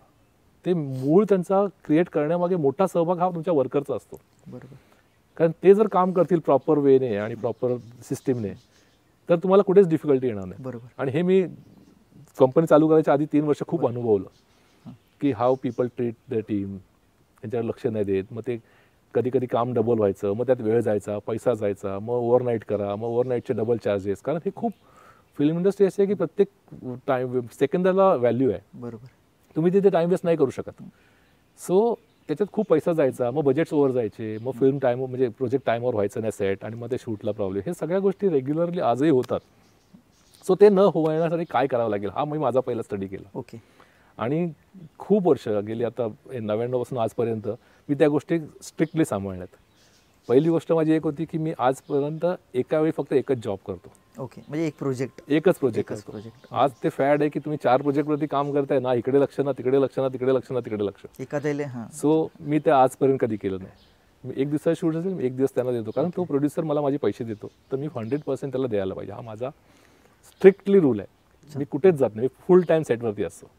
ते मूळ त्यांचा क्रिएट करण्यामागे मोठा सहभाग हा तुमच्या वर्करचा असतो. बरोबर. कारण ते जर काम करतील प्रॉपर वेने आणि प्रॉपर सिस्टीमने तर तुम्हाला कुठेच डिफिकल्टी येणार नाही. बरोबर. आणि हे मी कंपनी चालू करायच्या आधी 3 वर्ष खूप अनुभवलं की how people treat the team. त्यांच्याकडे लक्ष नाही देत, मग ते कधी कधी काम डबल व्हायचं, मग त्यात वेळ जायचा, पैसा जायचा, मग ओव्हरनाईट करा, मग ओव्हरनाईटचे डबल चार्जेस. कारण हे खूप फिल्म इंडस्ट्री अशी आहे की प्रत्येक टाईम सेकंदाला व्हॅल्यू आहे. बरोबर. तुम्ही तिथे टाइम वेस्ट नाही करू शकत. सो त्याच्यात खूप पैसा जायचा, मग बजेट्स ओव्हर जायचे, मग फिल्म टाइम म्हणजे प्रोजेक्ट टाईमवर व्हायचं नाही सेट, आणि मग ते शूटला प्रॉब्लेम. हे सगळ्या गोष्टी रेग्युलरली आजही होतात. सो ते न होण्यासाठी काय करावं लागेल हा मी माझा पहिला स्टडी केला. ओके. आणि खूप वर्ष गेली, आता 99 पासून आजपर्यंत मी त्या गोष्टी स्ट्रिक्टली सांभाळल्यात. पहिली गोष्ट माझी एक होती की मी आजपर्यंत एका वेळी फक्त एकच जॉब करतो. ओके. म्हणजे एकच प्रोजेक्ट. आज ते फॅड आहे की तुम्ही 4 प्रोजेक्टवरती काम करताय ना, इकडे लक्ष ना, तिकडे लक्ष ना, तिकडे लक्ष ना, तिकडे लक्ष. सो मी ते आजपर्यंत कधी केलं नाही. मी एक दिवसाचा शूट असेल, एक दिवस त्यांना देतो, कारण तो प्रोड्युसर मला माझे पैसे देतो, तर मी 100% त्याला द्यायला पाहिजे. हा माझा स्ट्रिक्टली रूल आहे. मी कुठेच जात नाही, फुल टाइम सेटवरती असतो.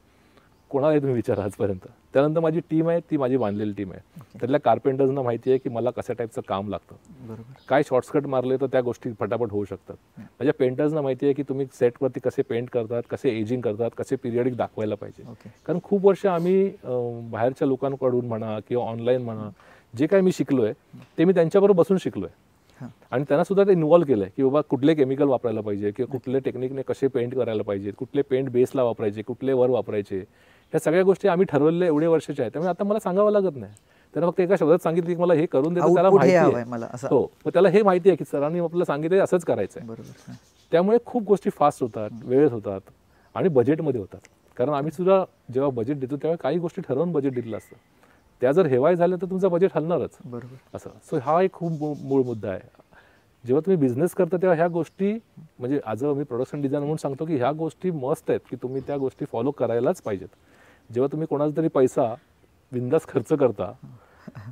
कोणालाही तुम्ही विचारा आजपर्यंत. त्यानंतर माझी टीम आहे, ती माझी बांधलेली टीम आहे. त्यातल्या कार्पेंटर्सना माहिती आहे की मला कशा टाईपचं काम लागतं. बरोबर. काय शॉर्टकट मारले तर त्या गोष्टी फटाफट होऊ शकतात. माझ्या पेंटर्सना माहिती आहे की तुम्ही सेटवरती कसे पेंट करतात, कसे एजिंग करतात, कसे पिरियडिक दाखवायला पाहिजे. कारण खूप वर्ष आम्ही बाहेरच्या लोकांकडून म्हणा किंवा ऑनलाईन म्हणा जे काही मी शिकलोय ते मी त्यांच्याबरोबर बसून शिकलोय. आणि त्यांना सुद्धा ते इन्व्हॉल्व केलंय की बाबा कुठले केमिकल वापरायला पाहिजे किंवा कुठले टेक्निकने कसे पेंट करायला पाहिजे, कुठले पेंट बेसला वापरायचे, कुठले वर वापरायचे. ह्या सगळ्या गोष्टी आम्ही ठरवलेल्या एवढे वर्षाचे आहेत. त्यामुळे आता मला सांगावं लागत नाही. त्याला फक्त एका शब्दात सांगितलं की मला हे करून देतो, त्याला माहिती आहे. हो, मग त्याला हे माहिती आहे की सरांनी आपल्याला सांगितलं असंच करायचं आहे. बरोबर. त्यामुळे खूप गोष्टी फास्ट होतात, वेळेत होतात आणि बजेटमध्ये होतात. कारण आम्ही सुद्धा जेव्हा बजेट देतो तेव्हा काही गोष्टी ठरवून बजेट दिलेलं असतं. त्या जर हेवाय झाल्या तर तुमचं बजेट हलणारच. बरोबर. असं. सो हा एक खूप मूळ मुद्दा आहे. जेव्हा तुम्ही बिझनेस करता तेव्हा ह्या गोष्टी, म्हणजे आज मी प्रोडक्शन डिझायनर म्हणून सांगतो की ह्या गोष्टी मस्त आहेत की तुम्ही त्या गोष्टी फॉलो करायलाच पाहिजेत. जेव्हा तुम्ही कोणाचा तरी पैसा बिंदास खर्च करता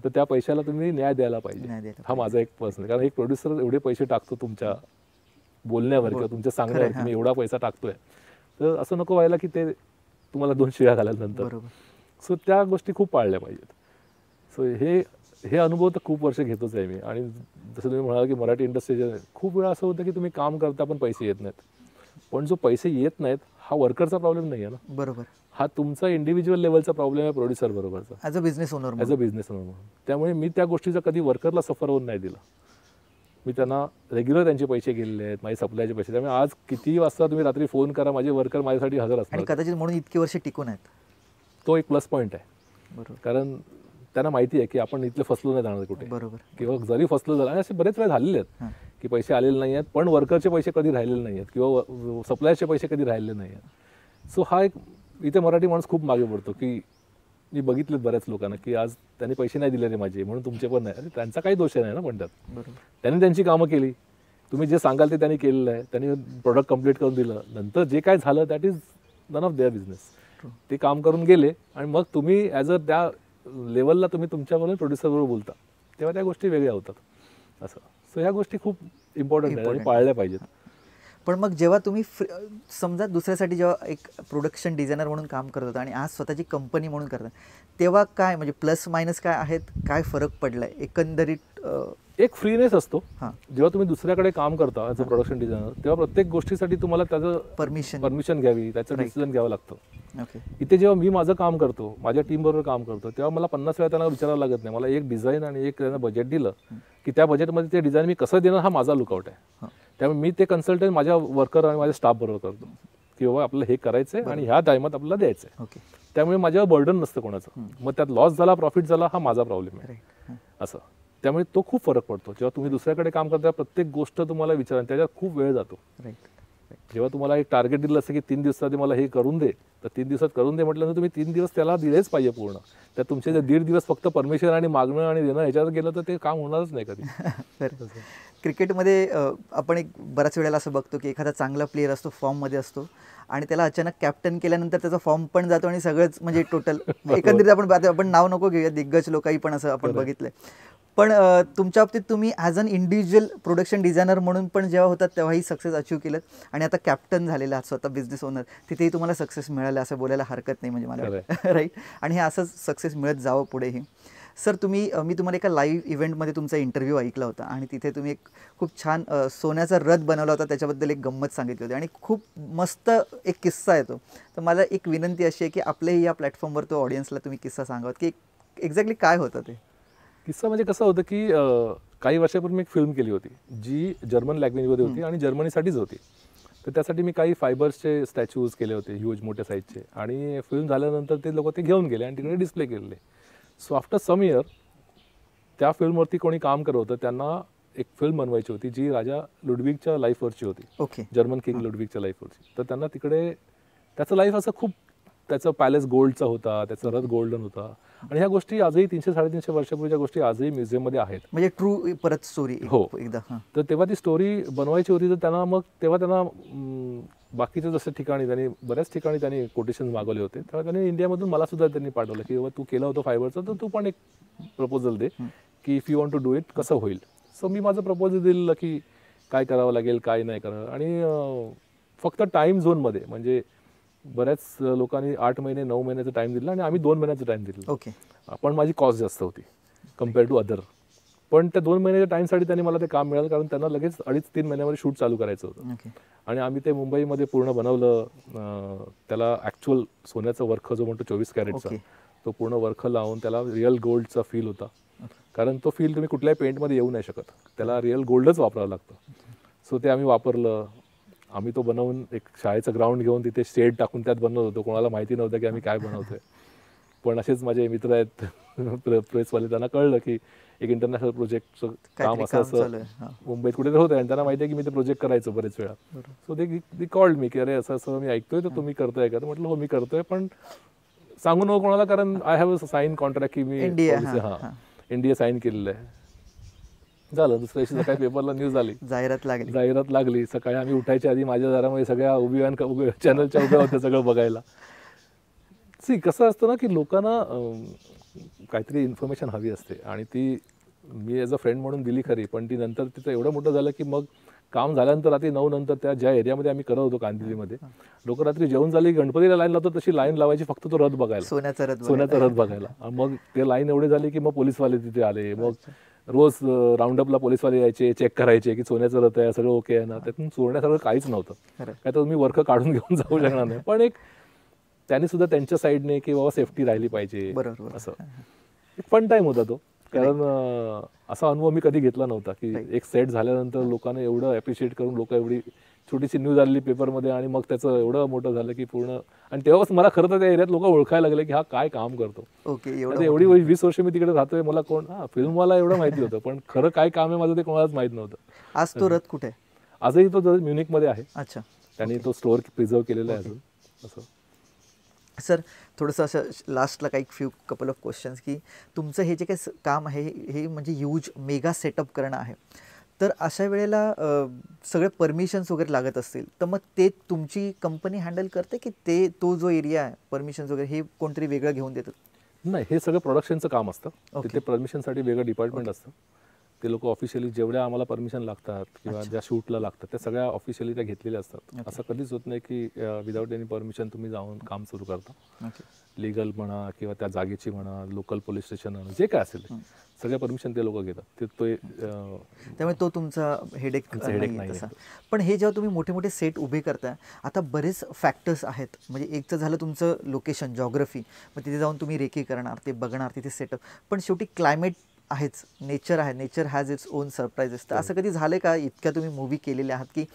तर त्या पैशाला तुम्ही न्याय द्यायला पाहिजे. हा माझा एक पर्सनल, कारण एक प्रोड्युसर एवढे पैसे टाकतो तुमच्या बोलण्यावर किंवा तुमच्या सांगण्यावर, तुम्ही एवढा पैसा टाकतोय, तर असं नको व्हायला की ते तुम्हाला 2 शिव्या घाल्यानंतर. सो त्या गोष्टी खूप पाळल्या पाहिजेत. सो हे अनुभव तर खूप वर्ष घेतोच आहे मी. आणि जसं तुम्ही म्हणाला की मराठी इंडस्ट्री खूप वेळा असं होतं की तुम्ही काम करता पण पैसे येत नाहीत. पण जो पैसे येत नाहीत हा वर्करचा प्रॉब्लेम नाही आहे ना. बरोबर. हा तुमचा इंडिव्हिज्युअल लेवलचा प्रॉब्लेम आहे प्रोड्युसर बरोबरचा, ॲज अ बिझनेस ओनर म्हणून. त्यामुळे मी त्या गोष्टीचा कधी वर्करला सफर होऊन नाही दिला. मी त्यांना रेग्युलर त्यांचे पैसे गेलेले आहेत, माझे सप्लायचे पैसे. त्यामुळे आज कितीही वाजता तुम्ही रात्री फोन करा, माझे वर्कर माझ्यासाठी हजर असतात. आणि कदाचित म्हणून इतकी वर्ष टिकून आहेत. तो एक प्लस पॉईंट आहे. बरोबर. कारण त्यांना माहिती आहे की आपण इथले फसलो नाही जाणार कुठे. बरोबर. किंवा जरी फसलो झालं, आणि असे बरेच वेळ झालेले आहेत की पैसे आलेले नाही आहेत, पण वर्करचे पैसे कधी राहिलेले नाही आहेत किंवा सप्लायरचे पैसे कधी राहिलेले नाही आहेत. सो हा एक, इथे मराठी माणूस खूप मागे पडतो की मी बघितलेत बऱ्याच लोकांना की आज त्यांनी पैसे नाही दिले रे माझे, म्हणून तुमचे पण नाही. अरे त्यांचा काही दोष नाही ना. म्हणतात त्यांनी त्यांची कामं केली, तुम्ही जे सांगाल ते त्यांनी केलेलं आहे, त्यांनी प्रोडक्ट कंप्लीट करून दिलं. नंतर जे काय झालं that is none of their business. ते काम करून गेले आणि मग तुम्ही ॲज अ त्या लेवलला तुम्ही तुमच्याबरोबर प्रोड्युसरबरोबर बोलता तेव्हा त्या गोष्टी वेगळ्या होतात. असं. सो ह्या गोष्टी खूप इम्पॉर्टंट आहेत आणि पाळल्या पाहिजेत. पण मग जेव्हा तुम्ही समजा दुसऱ्यासाठी जेव्हा एक प्रोडक्शन डिझायनर म्हणून काम करत होता आणि आज स्वतःची कंपनी म्हणून करता, तेव्हा काय म्हणजे प्लस मायनस काय आहेत, काय फरक पडलाय एकंदरीत? एक फ्रीनेस असतो. जेव्हा तुम्ही दुसऱ्याकडे काम करता ॲज अ प्रोडक्शन डिझायनर, तेव्हा प्रत्येक गोष्टीसाठी तुम्हाला त्याचं परमिशन घ्यावी, त्याचं डिसिजन घ्यावं लागतं. इथे जेव्हा मी माझं काम करतो, माझ्या टीम बरोबर काम करतो, तेव्हा मला 50 वेळा त्यांना विचारावं लागत नाही. मला एक डिझाईन आणि एक त्यांना बजेट दिलं की त्या बजेटमध्ये ते डिझाईन मी कसं देणार हा माझा लुकआउट आहे. त्यामुळे मी ते कन्सल्टंट माझ्या वर्कर आणि माझ्या स्टाफ बरोबर करतो की बाबा आपल्याला हे करायचं आहे आणि ह्या टायमात आपल्याला द्यायचं आहे. ओके. त्यामुळे माझ्यावर बर्डन नसतं कोणाचं. मग त्यात लॉस झाला प्रॉफिट झाला हा माझा प्रॉब्लेम आहे असं. त्यामुळे तो खूप फरक पडतो. जेव्हा तुम्ही दुसऱ्याकडे काम करता प्रत्येक गोष्ट तुम्हाला विचारा, त्याच्यात खूप वेळ जातो. जेव्हा तुम्हाला एक टार्गेट दिलं असतं की 3 दिवसात मला हे करून दे, तर 3 दिवसात करून दे म्हटल्यानंतर तुम्ही 3 दिवस त्याला दिलेच पाहिजे पूर्ण. तर तुमचे जे 1.5 दिवस फक्त परमिशन आणि मागणं आणि देणं ह्याच्यात गेलं तर ते काम होणारच नाही कधी. क्रिकेटमध्ये आपण एक बऱ्याच वेळेला असं बघतो की एखादा चांगला प्लेअर असतो, फॉर्ममध्ये असतो आणि त्याला अचानक कॅप्टन केल्यानंतर त्याचा फॉर्म पण जातो आणि सगळंच म्हणजे टोटल एकंदरीत आपण नाव नको घेऊया, दिग्गज लोकही पण असं आपण बघितलंय. पण तुमच्या बाबतीत तुम्ही as an individual production designer म्हणून पण जेव्हा होतात तेव्हाही सक्सेस अचीव केलं आणि आता कॅप्टन झालेला आहात, स्वतः बिझनेस ओनर, तिथेही तुम्हाला सक्सेस मिळालं असं बोलायला हरकत नाही म्हणजे मला. राईट. आणि हे असंच सक्सेस मिळत जावं पुढेही. सर मी तुम्हाला एका लाईव्ह इव्हेंटमध्ये तुमचा इंटरव्ह्यू ऐकला होता आणि तिथे तुम्ही एक खूप छान सोन्याचा रथ बनवला होता, त्याच्याबद्दल एक गंमत सांगितली होती आणि खूप मस्त एक किस्सा आहे तो. तर मला एक विनंती अशी आहे की आपल्याही या प्लॅटफॉर्मवर तो ऑडियन्सला तुम्ही किस्सा सांगावत की एक्झॅक्टली काय होतं ते. किस्सा म्हणजे कसं होतं की काही वर्षापूर्वी मी एक फिल्म केली होती जी जर्मन लँग्वेजमध्ये होती आणि जर्मनीसाठीच होती. तर त्यासाठी मी काही फायबर्सचे स्टॅच्यूज केले होते ह्यूज मोठ्या साईजचे आणि फिल्म झाल्यानंतर ते लोक ते घेऊन गेले आणि तिकडे डिस्प्ले केलेले. सो आफ्टर सम इयर त्या फिल्मवरती कोणी काम करत होतं, त्यांना एक फिल्म बनवायची होती जी राजा लुडविगच्या लाईफवरची होती. ओके. जर्मन किंग लुडविगच्या लाईफवरची. तर त्यांना तिकडे त्याचं लाईफ असं खूप, त्याचं पॅलेस गोल्डचा होता, त्याचा रथ गोल्डन होता आणि ह्या गोष्टी आजही 300-350 वर्षापूर्वीच्या गोष्टी आजही म्युझियममध्ये आहेत. म्हणजे ट्रू परत स्टोरी. हो एकदा. तर तेव्हा ती स्टोरी बनवायची होती. तर त्यांना मग तेव्हा त्यांना बाकीच्या जसं ठिकाणी त्यांनी बऱ्याच ठिकाणी त्यांनी कोटेशन मागवले होते. तेव्हा त्यांनी इंडियामधून मला सुद्धा त्यांनी पाठवलं की बाबा तू केलं होतं फायबरचं, तर तू पण एक प्रपोजल दे की if you want to do it कसं होईल. सो मी माझं प्रपोजल दिलं की काय करावं लागेल काय नाही करावं. आणि फक्त टाईम झोनमध्ये म्हणजे बऱ्याच लोकांनी 8 महिने 9 महिन्याचा टाईम दिला आणि आम्ही 2 महिन्याचा टाईम दिला. ओके. पण माझी कॉस्ट जास्त होती कम्पेअर टू अदर. पण त्या 2 महिन्याच्या टाईमसाठी त्यांनी मला ते काम मिळालं कारण त्यांना लगेच 2.5-3 महिन्यामध्ये शूट चालू करायचं होतं. आणि आम्ही ते मुंबईमध्ये पूर्ण बनवलं. त्याला ॲक्च्युअल सोन्याचा वर्ख जो म्हणतो 24 कॅरेटचा, तो पूर्ण वर्ख लावून त्याला रिअल गोल्डचा फील होता. कारण तो फील तुम्ही कुठल्याही पेंटमध्ये येऊ नाही शकत, त्याला रिअल गोल्डच वापरावं लागतं. सो ते आम्ही वापरलं. आम्ही तो बनवून एक शाळेचं ग्राउंड घेऊन तिथे शेड टाकून त्यात बनवत होतो. कोणाला माहिती नव्हतं की आम्ही काय बनवतोय. पण असेच माझे मित्र आहेत प्रेसवाले, त्यांना कळलं की एक इंटरनॅशनल प्रोजेक्टचं काम असं मुंबईत कुठेतरी होतं आणि त्यांना माहिती आहे की मी ते प्रोजेक्ट करायचो बरेच वेळा. सो दे कॉल्ड मी की अरे असं असं मी ऐकतोय तर तुम्ही करतोय का. तर म्हटलं हो मी करतोय, पण सांगू नको कोणाला, कारण I have a sine contract की मी इंडिया साईन केलेलं आहे. झालं. दुसऱ्या दिवशी सकाळी पेपरला न्यूज आली, जाहिरात लागली. सकाळी आम्ही उठायच्या आधी माझ्या दारामध्ये सगळ्या चॅनलच्या उभ्या होत्या सगळं बघायला. कसं असतं ना की लोकांना काहीतरी इन्फॉर्मेशन हवी असते आणि ती मी ॲज अ फ्रेंड म्हणून दिली खरी, पण ती नंतर तिचं एवढं मोठं झालं की मग काम झाल्यानंतर रात्री 9 नंतर त्या ज्या एरियामध्ये आम्ही करत होतो कांदिवलीमध्ये, लोक रात्री जेवण झाली गणपतीला लाईन लावतो तशी लाईन लावायची फक्त तो रथ बघायला, सोन्याचा रथ बघायला. मग ते लाईन एवढे झाली की मग पोलीसवाले तिथे आले. मग रोज राऊंडअपला पोलीसवाले यायचे, चेक करायचे की सोन्याचं रथ आहे सगळं ओके आहे ना. त्यातून चोरण्यासारखं काहीच नव्हतं. काय तर तुम्ही वर्क काढून घेऊन जाऊ शकणार नाही. पण एक त्यांनी सुद्धा त्यांच्या साईडने की बाबा सेफ्टी राहिली पाहिजे असं एक फन टाईम होता तो. कारण असा अनुभव मी कधी घेतला नव्हता की एक सेट झाल्यानंतर लोकांना एवढं ॲप्रिशिएट करून लोक एवढी छोटीशी न्यूज आलेली पेपरमध्ये आणि मग त्याचं एवढं मोठं झालं की पूर्ण. आणि तेव्हाच मला खरं तर त्या एरियात लोक ओळखायला लागले की हा काय काम करतो. एवढी 20 वर्ष मी तिकडे राहतोय, मला कोण फिल्मवाला एवढं माहिती होतं, पण खरं काय काम आहे माझं ते कोणालाच माहित नव्हतं. आज तो रथ कुठे? आजही तो म्युनिकमध्ये आहे. अच्छा. त्यांनी तो स्टोअर प्रिझर्व केलेला आहे अजून असं. सर थोडंसं असं लास्टला काही कपल ऑफ क्वेश्चन्स की तुमचं हे जे काही काम आहे हे म्हणजे ह्यूज मेगा सेटअप करणं आहे, तर अशा वेळेला सगळे परमिशन्स वगैरे लागत असतील, तर मग ते तुमची कंपनी हँडल करते की तो जो एरिया आहे परमिशन्स वगैरे हे कोणतरी वेगळं घेऊन देतात? नाही, हे सगळं प्रोडक्शनचं काम असतं. तिथे परमिशनसाठी वेगळं डिपार्टमेंट असतं. ते लोक ऑफिशियली जेवढ्या आम्हाला परमिशन लागतात किंवा ज्या शूटला लागतात त्या सगळ्या ऑफिशियली त्या घेतलेल्या असतात. असं कधीच होत नाही की विदाऊट एनी परमिशन तुम्ही जाऊन काम सुरू करता. लिगल म्हणा किंवा त्या जागेची म्हणा, लोकल पोलीस स्टेशन म्हणा, जे काय असेल सगळ्या परमिशन ते लोक घेतात. त्यामुळे तो तुमचा हेडेक नाही तसा. पण हे जेव्हा तुम्ही मोठे मोठे सेट उभे करताय, आता बरेच फॅक्टर्स आहेत. म्हणजे एकचं झालं तुमचं लोकेशन, जॉग्रफी, मग तिथे जाऊन तुम्ही रेकी करणार, ते बघणार, तिथे सेटअप, पण शेवटी क्लायमेट आहेच, नेचर आहे, nature has its own surprises. तर असं कधी झालं का, इतक्या तुम्ही मूवी केलेल्या आहात की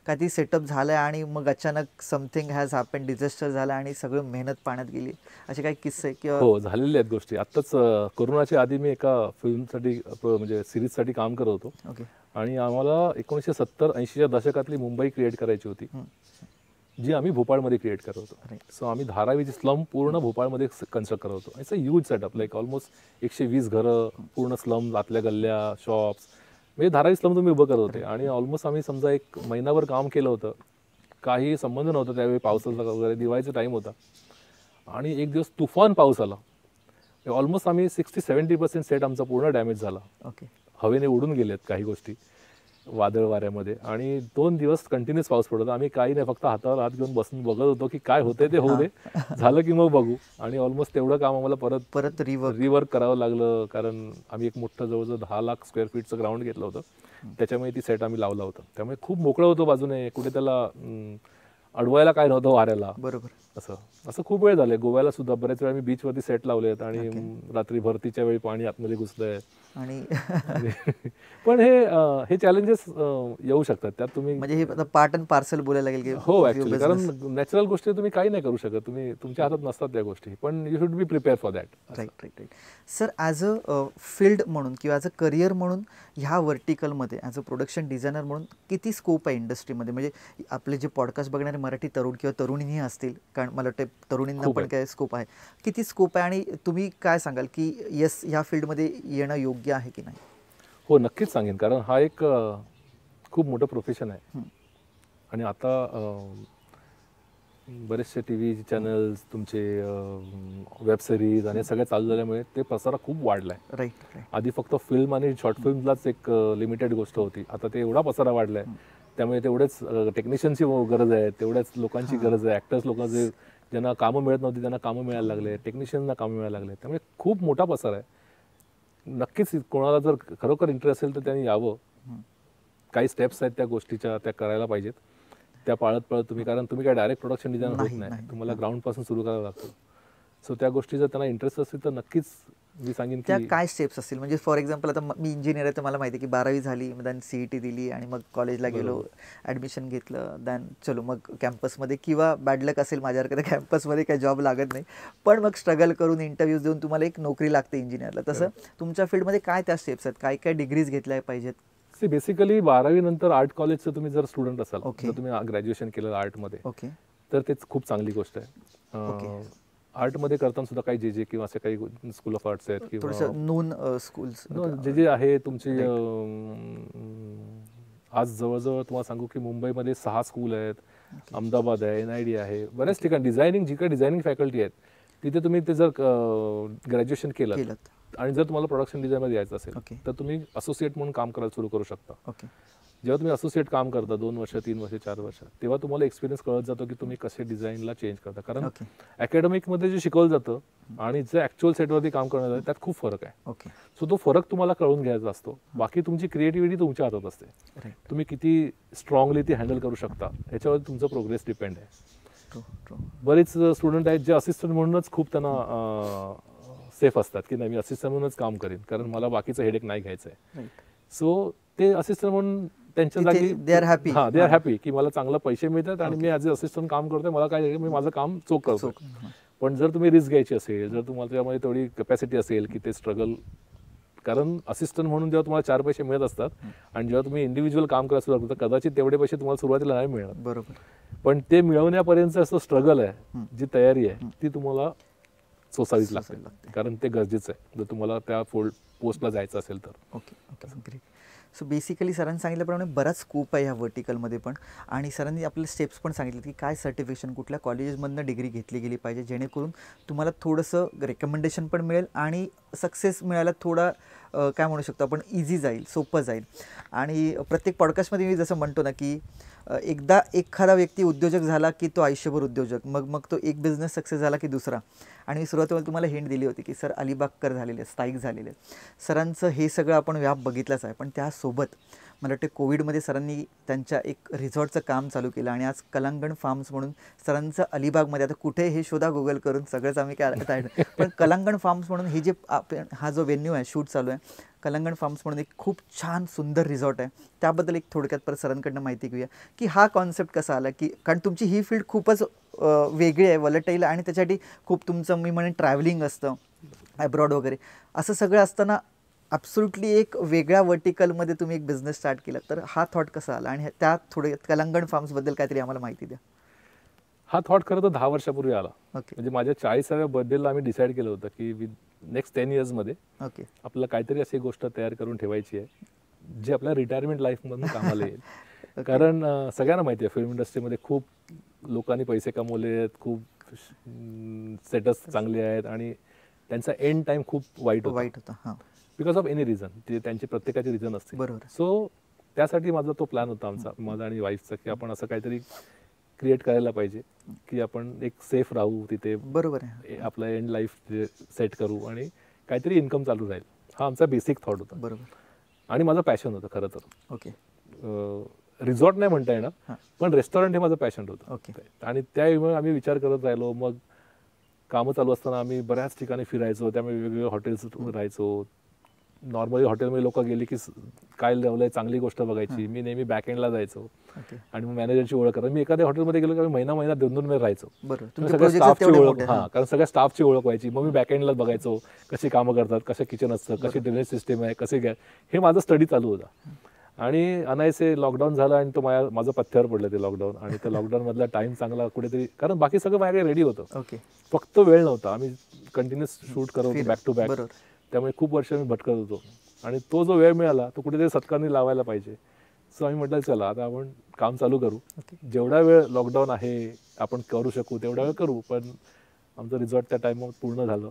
कधी सेटअप झालं आणि मग अचानक समथिंग हॅज हॅपन, डिझास्टर झाला आणि सगळं मेहनत पाण्यात गेली, असे काही किस्से किंवा? हो, झालेल्या आहेत गोष्टी. आत्ताच कोरोनाच्या आधी मी एका फिल्मसाठी म्हणजे सिरीजसाठी काम करत होतो. ओके. आणि आम्हाला 1970-80च्या दशकातली मुंबई क्रिएट करायची होती, जी आम्ही भोपाळमध्ये क्रिएट करत होतो. सो आम्ही धारावीची स्लम पूर्ण भोपाळमध्ये कन्स्ट्रक्ट करत होतो. It's a huge setup, like almost 120 घरं, पूर्ण स्लम, आतल्या गल्ल्या, शॉप्स, म्हणजे धारावी स्लम तुम्ही उभं करत होते. आणि ऑलमोस्ट आम्ही समजा 1 महिनाभर काम केलं होतं. काही संबंध नव्हता त्यावेळी पावसाचा वगैरे, दिवाळीचा टाईम होता. आणि एक दिवस तुफान पाऊस आला. ऑलमोस्ट आम्ही 60-70% सेट आमचा पूर्ण डॅमेज झाला. ओके. हवेने उडून गेलेत काही गोष्टी वादळ वाऱ्यामध्ये. आणि 2 दिवस कंटिन्युअस पाऊस पडत होता. आम्ही काही नाही, फक्त हातावर हात घेऊन बसून बघत होतो की काय होतंय ते होऊ दे, झालं की मग बघू. आणि ऑलमोस्ट तेवढं काम आम्हाला परत रिवर्क करावं लागलं, कारण आम्ही एक मोठं जवळजवळ 10 लाख स्क्वेअर फीटचं ग्राउंड घेतलं होतं. त्याच्यामुळे ती सेट आम्ही लावलं होतं. त्यामुळे खूप मोकळं होतं बाजूने, कुठे त्याला अडवायला काय नव्हतं वाऱ्याला. बरोबर. असं खूप वेळ झाले. गोव्याला सुद्धा बरेच वेळा मी बीचवरती सेट लावलेत आणि रात्री भरतीच्या वेळी पाणी आतमध्ये घुसलंय. आणि पण हे चॅलेंजेस येऊ शकतात. त्यात तुम्ही म्हणजे हे पार्ट अँड पार्सल बोलायला लागेल की? हो, ऍक्च्युअली, कारण नॅचरल गोष्टी तुम्ही काही नाही करू शकत, तुमच्या हातात नसतात त्या गोष्टी. पण you should be prepare for that. Right. Sir, as a field म्हणून किंवा ॲज अ करिअर म्हणून ह्या व्हर्टिकलमध्ये ॲज अ प्रोडक्शन डिझायनर म्हणून किती स्कोप आहे इंडस्ट्रीमध्ये? म्हणजे आपले जे पॉडकास्ट बघणारे मराठी तरुण किंवा तरुणीही असतील, कारण मला वाटतं तरुणींना पण काय स्कोप आहे, किती स्कोप आहे? आणि तुम्ही काय सांगाल की येस, ह्या फील्डमध्ये येणं योग्य आहे की नाही? हो, नक्कीच सांगेन, कारण हा एक खूप मोठं प्रोफेशन आहे. आणि आता बरेचसे TV चॅनल्स, तुमचे वेब सिरीज आणि सगळ्या चालू झाल्यामुळे ते पसारा खूप वाढलाय. राईट. आधी फक्त फिल्म आणि शॉर्ट फिल्मलाच एक लिमिटेड गोष्ट होती. आता ते एवढा पसारा वाढलाय, त्यामुळे तेवढेच टेक्निशियनची गरज आहे, तेवढ्याच लोकांची गरज आहे. ॲक्टर्स लोकांचे ज्यांना कामं मिळत नव्हती त्यांना कामं मिळायला लागले, टेक्निशियनना कामं मिळायला लागले. त्यामुळे खूप मोठा पसारा आहे. नक्कीच कोणाला जर खरोखर इंटरेस्ट असेल तर त्यांनी यावं. काही स्टेप्स आहेत त्या गोष्टीच्या, त्या करायला पाहिजेत. त्या पाळत तुम्ही, कारण तुम्ही काय डायरेक्ट प्रोडक्शन डिझायनर होत नाही, तुम्हाला ग्राउंडपासून सुरू करावं लागतं. सो त्या गोष्टी जर त्यांना इंटरेस्ट असेल तर नक्कीच मी सांगेन त्या काय स्टेप्स असतील? म्हणजे फॉर एक्झाम्पल, आता मी इंजिनियर आहे तर मला माहिती आहे की 12वी झाली, मग देन CET दिली आणि मग कॉलेजला गेलो, ॲडमिशन घेतलं, देन चलो मग कॅम्पसमध्ये, किंवा बॅड लक असेल माझ्याकडे कॅम्पसमध्ये काही जॉब लागत नाही, पण मग स्ट्रगल करून इंटरव्ह्यूज देऊन तुम्हाला एक नोकरी लागते इंजिनियरला. तसं तुमच्या फील्डमध्ये काय त्या स्टेप्स आहेत? काय डिग्रीज घेतल्या पाहिजेत? बेसिकली 12वी नंतर आर्ट कॉलेजचं तुम्ही जर स्टुडंट असाल, जर तुम्ही ग्रॅज्युएशन केलं आर्टमध्ये, तर तेच खूप चांगली गोष्ट आहे. आर्टमध्ये करताना सुद्धा काही जे किंवा असे काही स्कूल ऑफ आर्ट्स आहेत किंवा नोन स्कूल्स जे आहे तुमचे. आज जवळजवळ तुम्हाला सांगू की मुंबईमध्ये 6 स्कूल आहेत, अहमदाबाद आहे, NID आहे, बऱ्याच ठिकाणी डिझायनिंग, जी काही डिझायनिंग फॅकल्टी आहेत तिथे तुम्ही ते जर ग्रॅज्युएशन केलं आणि जर तुम्हाला प्रोडक्शन डिझाईनमध्ये यायचं असेल तर तुम्ही असोसिएट म्हणून काम करायला सुरू करू शकता. जेव्हा तुम्ही असोसिएट काम करता 2 वर्ष, 3 वर्ष, 4 वर्ष, तेव्हा तुम्हाला एक्सपिरियन्स कळत जातो की तुम्ही कसे डिझाईनला चेंज करता. कारण अकॅडमिकमध्ये जे शिकवलं जातं आणि जे ॲक्च्युअल सेटवरती काम करण्यात जातं त्यात खूप फरक आहे. सो तो फरक तुम्हाला कळून घ्यायचा असतो. बाकी तुमची क्रिएटिव्हिटी तुमच्या हातात असते. तुम्ही किती स्ट्रॉंगली ती हँडल करू शकता याच्यावर तुमचं प्रोग्रेस डिपेंड आहे. बरेच स्टुडंट आहेत जे असिस्टंट म्हणूनच खूप त्यांना सेफ असतात की नाही, मी असिस्टंट म्हणूनच काम करेन कारण मला बाकीचं हेडेक नाही घ्यायचं आहे. सो ते असिस्टंट म्हणून त्यांच्या जागी दे आर हॅपी की मला चांगला पैसे मिळतात आणि मी ॲज अ असिस्टंट काम करतोय, मला काय, मी माझं काम चोख करतो. पण जर तुम्ही रिस्क घ्यायची असेल, जर तुम्हाला त्यामध्ये तेवढी कॅपॅसिटी असेल की ते स्ट्रगल, कारण असिस्टंट म्हणून जेव्हा तुम्हाला 4 पैसे मिळत असतात आणि जेव्हा तुम्ही इंडिव्हिज्युअल काम करायला सुरू करता कदाचित तेवढे पैसे तुम्हाला सुरुवातीला नाही मिळणार. बरोबर. पण ते मिळवण्यापर्यंत असं स्ट्रगल आहे, जी तयारी आहे ती तुम्हाला सोसावीच लागते, कारण ते गरजेचं आहे जर तुम्हाला त्या पोस्टला जायचं असेल तर. Okay, great. सो बेसिकली सरांनी सांगितल्याप्रमाणे बराच स्कोप आहे ह्या व्हर्टिकलमध्ये पण, आणि सरांनी आपले स्टेप्स पण सांगितले की काय सर्टिफिकेशन, कुठल्या कॉलेजेसमधनं डिग्री घेतली गेली पाहिजे जेणेकरून तुम्हाला थोडंसं रेकमेंडेशन पण मिळेल आणि सक्सेस मिळायला थोडा काय म्हणू शकतो आपण, इझी जाईल, सोपं जाईल. आणि प्रत्येक पॉडकास्टमध्ये मी जसं म्हणतो ना की एकदा एखादा व्यक्ती उद्योजक झाला की तो आयुष्यभर उद्योजक, मग तो एक बिझनेस सक्सेस झाला की दुसरा. आणि मी सुरुवातीला तुम्हाला हिंट दिली होती की सर अलिबागकर झालेले, स्थायिक झालेले. सरांचं हे सगळं आपण व्याप बघितलाच आहे, पण त्यासोबत मला वाटतं कोविडमध्ये सरांनी त्यांच्या एक रिसॉर्टचं काम चालू केलं आणि आज कलांगण फार्म्स म्हणून सरांचं अलिबागमध्ये, आता कुठे हे शोधा गुगल करून, सगळंच आम्ही काय पण कलांगण फार्म्स म्हणून ही जे हा जो व्हेन्यू आहे, शूट चालू आहे, कलांगण फार्म्स म्हणून एक खूप छान सुंदर रिसॉर्ट आहे. त्याबद्दल एक थोडक्यात परत सरांकडनं माहिती घेऊया की हा कॉन्सेप्ट कसा आला, की कारण तुमची ही फील्ड खूपच वेगळी आहे, वॉलेटाईल, आणि त्याच्यासाठी खूप तुमचं मी म्हणेन ट्रॅव्हलिंग असतं ॲब्रॉड वगैरे, असं सगळं असताना ॲब्सोल्युटली एक वेगळ्या वर्टिकलमध्ये तुम्ही एक बिझनेस स्टार्ट केला. तर हा थॉट कसा आला आणि त्या थोडे कलांगण फार्म्सबद्दल काहीतरी आम्हाला माहिती द्या. हा थॉट खरं तर 10 वर्षापूर्वी आला. ओके म्हणजे माझ्या 40व्या बर्थडेला आम्ही डिसाईड केलं होतं की नेक्स्ट 10 इयर्समध्ये ओके आपल्याला काहीतरी अशी गोष्ट तयार करून ठेवायची आहे जी आपल्या रिटायरमेंट लाईफमधून कामाला येईल. कारण सगळ्यांना माहिती आहे फिल्म इंडस्ट्रीमध्ये खूप लोकांनी पैसे कमवले आहेत, खूप सेटअप्स चांगले आहेत आणि त्यांचा एंड टाइम खूप वाईट होता. हां, बिकॉज ऑफ एनी रिझन, ते त्यांची प्रत्येकाची रिझन असते. बरोबर. सो त्यासाठी माझा तो प्लॅन होता आमचा, माझा आणि वाईफचा, की आपण असं काहीतरी क्रिएट करायला पाहिजे की आपण एक सेफ राहू तिथे, बरोबर आहे, आपलं एंड लाईफ सेट करू आणि काहीतरी इन्कम चालू राहील. हा आमचा बेसिक थॉट होता. बरोबर. आणि माझं पॅशन होतं खरं तर. ओके. रिसॉर्ट नाही म्हणता येणार, पण रेस्टॉरंट हे माझं पॅशन होतं. ओके. आणि त्यावेळी आम्ही विचार करत राहिलो. मग कामं चालू असताना आम्ही बऱ्याच ठिकाणी फिरायचो, त्यामुळे वेगवेगळे हॉटेल्स राहायचो. नॉर्मली हॉटेलमध्ये लोक गेली की काय लावलंय चांगली गोष्ट बघायची. मी नेहमी बॅक एंडला जायचो आणि मग मॅनेजरची ओळख करायची. मी एखाद्या हॉटेलमध्ये गेलो की महिना 2-2 महिने राहायचो. सगळ्या स्टाफची ओळख, कारण सगळ्या स्टाफची ओळख व्हायची. मग मी बॅक एंडला बघायचो कशी कामं करतात, कसं किचन असतं, कशी ड्रेनेज सिस्टम आहे, कसे गॅस, हे माझं स्टडी चालू होता. आणि अनायसे लॉकडाऊन झाला आणि तो माझं पथ्यावर पडलं ते लॉकडाऊन. आणि त्या लॉकडाऊन मधला टाइम चांगला कुठेतरी, कारण बाकी सगळं माझ्याकडे रेडी होतं, फक्त वेळ नव्हता. आम्ही कंटिन्युअस शूट करत होतो बॅक टू बॅक, त्यामुळे खूप वर्ष मी भटकत होतो. आणि तो जो वेळ मिळाला तो कुठेतरी सत्कारणी लावायला पाहिजे. सो आम्ही म्हटलं चला आता आपण काम चालू करू. जेवढा वेळ लॉकडाऊन आहे आपण करू शकू तेवढा वेळ करू. पण आमचं रिसॉर्ट त्या टाइम पूर्ण झालं.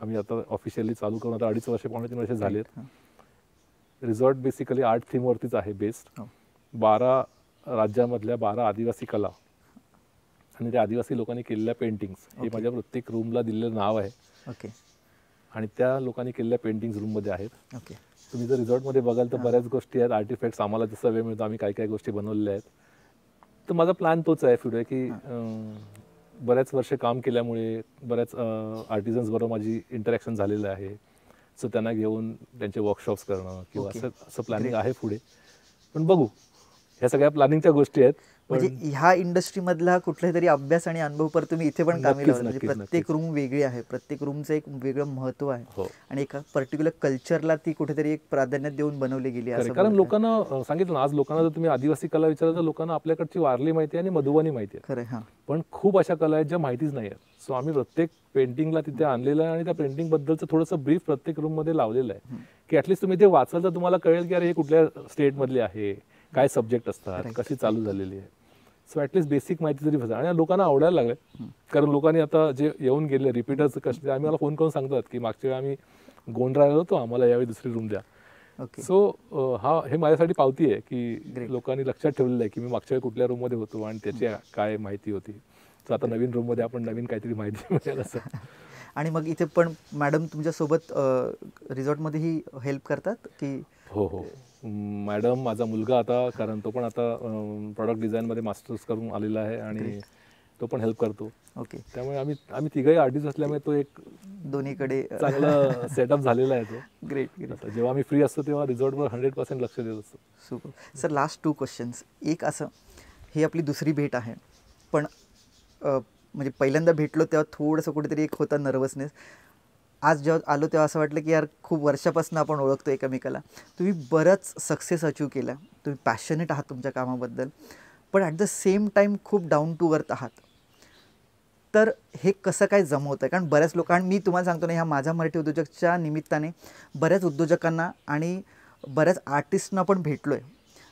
आम्ही आता ऑफिशियली चालू करून आता 2.5 वर्ष 2.5 वर्ष झालेत. रिसॉर्ट बेसिकली 8 थीमवरतीच आहे बेस्ड. 12 राज्यामधल्या 12 आदिवासी कला आणि त्या आदिवासी लोकांनी केलेल्या पेंटिंग्स हे माझ्या प्रत्येक रूमला दिलेलं नाव आहे. ओके. आणि त्या लोकांनी केलेल्या पेंटिंग्स रूममध्ये आहेत. ओके. तुम्ही जर रिसॉर्टमध्ये बघाल तर बऱ्याच गोष्टी आहेत, आर्टिफॅक्ट्स. आम्हाला जसा वेळ मिळतो आम्ही काय काय गोष्टी बनवलेल्या आहेत. तर माझा प्लॅन तोच आहे पुढे की बऱ्याच वर्ष काम केल्यामुळे बऱ्याच आर्टिझन्स बरोबर माझी इंटरॅक्शन झालेलं आहे. सो त्यांना घेऊन त्यांचे वर्कशॉप्स करणं किंवा असं प्लॅनिंग आहे पुढे. पण बघू, ह्या सगळ्या प्लॅनिंगच्या गोष्टी आहेत. म्हणजे ह्या इंडस्ट्रीमधला कुठलाही तरी अभ्यास आणि अनुभव पर तुम्ही इथे पण कामी लावला. म्हणजे प्रत्येक रूम वेगळी आहे, प्रत्येक रूमचं एक वेगळं महत्व आहे आणि एका पर्टिक्युलर कल्चरला ती कुठेतरी एक प्राधान्य देऊन बनवली गेली आहे. कारण लोकांना सांगितलं ना, आज लोकांना जर तुम्ही आदिवासी कला विचारलं तर लोकांना आपल्याकडची वारली माहिती आहे आणि मधुबनी माहिती आहे. खरं. पण खूप अशा कला आहेत ज्या माहितीच नाही आहेत. सो आम्ही प्रत्येक पेंटिंगला तिथे आणलेलं आहे आणि त्या पेंटिंग बद्दलचं थोडंसं ब्रीफ प्रत्येक रूम मध्ये लावलेलं आहे की ऍटलीस्ट तुम्ही ते वाचाल तर तुम्हाला कळेल की अरे हे कुठल्या स्टेट मधले आहे, काय सब्जेक्ट असतात, कशी चालू झालेली आहे. सो ॲटलीस्ट बेसिक माहिती तरी फसा. आणि लोकांना आवडायला लागले, कारण लोकांनी आता जे येऊन गेले रिपीटर्स कसे आम्ही मला फोन करून सांगतात की मागच्या वेळी आम्ही गोंधळाला होतो, आम्हाला यावेळी दुसरी रूम द्या. सो हे माझ्यासाठी पावती आहे की लोकांनी लक्षात ठेवलेलं आहे की मी मागच्या वेळी कुठल्या रूममध्ये होतो आणि त्याची काय माहिती होती. सो आता नवीन रूममध्ये आपण नवीन काहीतरी माहिती मिळेल असं. आणि मग इथे पण मॅडम तुमच्यासोबत रिसॉर्टमध्येही हेल्प करतात की? हो हो, मॅडम, माझा मुलगा आता, कारण तो पण आता प्रॉडक्ट डिझाईनमध्ये मास्टर्स करून आलेला आहे आणि तो पण हेल्प करतो. ओके. त्यामुळे आम्ही तिघही आर्टिस्ट असल्यामुळे तो एक दोन्हीकडे चांगला सेटअप झालेला आहे तो. Great great. जेव्हा आम्ही फ्री असतो तेव्हा रिसॉर्टवर 100% लक्ष देत असतो. Super sir. Last 2 questions. एक असं, ही आपली दुसरी भेट आहे, पण म्हणजे पहिल्यांदा भेटलो तेव्हा थोडंसं कुठेतरी एक होता नर्वसनेस. आज जेव्हा आलो तेव्हा असं वाटलं की यार खूप वर्षापासून आपण ओळखतो एकमेकाला. तुम्ही बरंच सक्सेस अचीव केला, तुम्ही पॅशनेट आहात तुमच्या कामाबद्दल, पण ॲट द सेम टाईम खूप डाऊन टू अर्थ आहात. तर हे कसं काय जमवतं आहे? कारण बऱ्याच लोकांना, मी तुम्हाला सांगतो ना, ह्या माझा मराठी उद्योजकच्या निमित्ताने बऱ्याच उद्योजकांना आणि बऱ्याच आर्टिस्टना पण भेटलो आहे.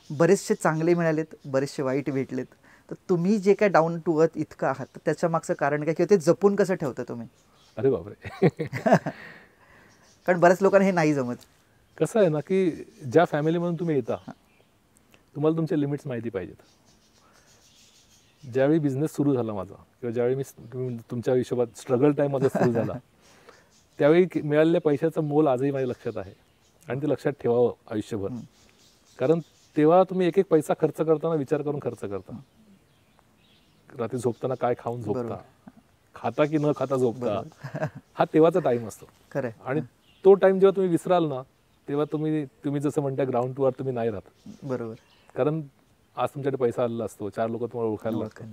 बरेचसे चांगले मिळालेत, बरेचसे वाईट भेटलेत. तर तुम्ही जे काय डाऊन टू अर्थ इतकं आहात, तर त्याच्या मागचं कारण काय किंवा ते जपून कसं ठेवता तुम्ही? अरे बापरे. कारण बऱ्याच लोकांना हे नाही जमत. कसं आहे ना की ज्या फॅमिलीमधून तुम्ही येता तुम्हाला तुमचे लिमिट्स माहिती पाहिजेत. ज्यावेळी बिझनेस सुरू झाला माझा, किंवा ज्यावेळी मी तुमच्या हिशोबात स्ट्रगल टाईम माझा सुरू झाला, त्यावेळी मिळालेल्या पैशाचं मोल आजही माझ्या लक्षात आहे आणि ते लक्षात ठेवावं आयुष्यभर. कारण तेव्हा तुम्ही एक एक पैसा खर्च करताना विचार करून खर्च करता. रात्री झोपताना काय खाऊन झोपता, खाता की न खाता झोपता, हा तेव्हाचा टाइम असतो. खरं. आणि तो टाइम जेव्हा तुम्ही विसराल ना, तेव्हा तुम्ही जसं म्हणता ग्राउंड टूवर तुम्ही नाही राहत. बरोबर. कारण आज तुमच्याकडे पैसा आलेला असतो, 4 लोक तुम्हाला ओळखायला लागतात.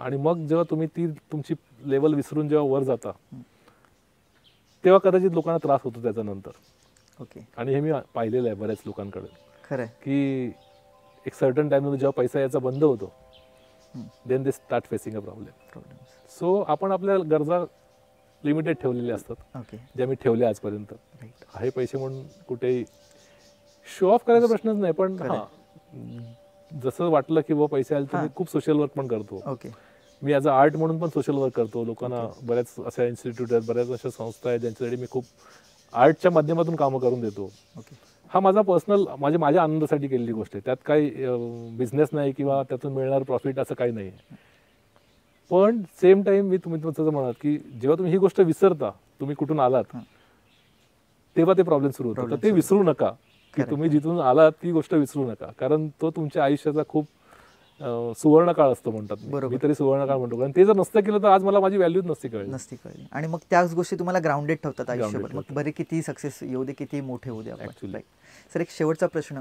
आणि मग जेव्हा तुम्ही ती तुमची लेवल विसरून जेव्हा वर जाता, तेव्हा कदाचित लोकांना त्रास होतो त्याच्यानंतर. ओके. आणि हे मी पाहिलेलं आहे बऱ्याच लोकांकडे, खरं की एक सर्टन टाइममध्ये जेव्हा पैसा याचा बंद होतो, then they start facing a problem. So आपण आपल्या गरजा लिमिटेड ठेवलेल्या असतात, ओके, ज्या मी ठेवल्या आजपर्यंत. आहे पैसे म्हणून कुठेही शो ऑफ करायचा प्रश्नच नाही, पण हां जसं वाटलं की बाबा पैसे आले तर मी खूप सोशल वर्क पण करतो. Okay. Me as a art म्हणून पण सोशल वर्क करतो. लोकांना बऱ्याच अशा इन्स्टिट्यूट आहेत, बऱ्याच अशा संस्था आहेत ज्यांच्यासाठी मी खूप आर्टच्या माध्यमातून कामं करून देतो. ओके. हा माझा पर्सनल माझ्या आनंदासाठी केलेली गोष्ट आहे. त्यात काही बिझनेस नाही किंवा त्यातून मिळणार प्रॉफिट असं काही नाही. पण सेम टाइम मी तुम्ही तुमचं म्हणाल की जेव्हा तुम्ही ही गोष्ट विसरता, तुम्ही कुठून आलात, तेव्हा ते प्रॉब्लेम सुरू होतात. तर ते विसरू नका की तुम्ही जिथून आलात ती गोष्ट विसरू नका, कारण तो तुमच्या आयुष्याचा खूप सुवर्ण काळ असतो म्हणतात. मी तरी सुवर्ण काळ म्हणतो, कारण ते जर नसतं केलं तर आज मला माझी व्हॅल्यूच नसती कळली. आणि मग त्याच गोष्टी तुम्हाला ग्राउंडेड ठेवतात आयुष्यभर. मग बरे किती सक्सेस येऊ दे, किती मोठे होऊ दे आपण. सर, एक शेवटचा प्रश्न,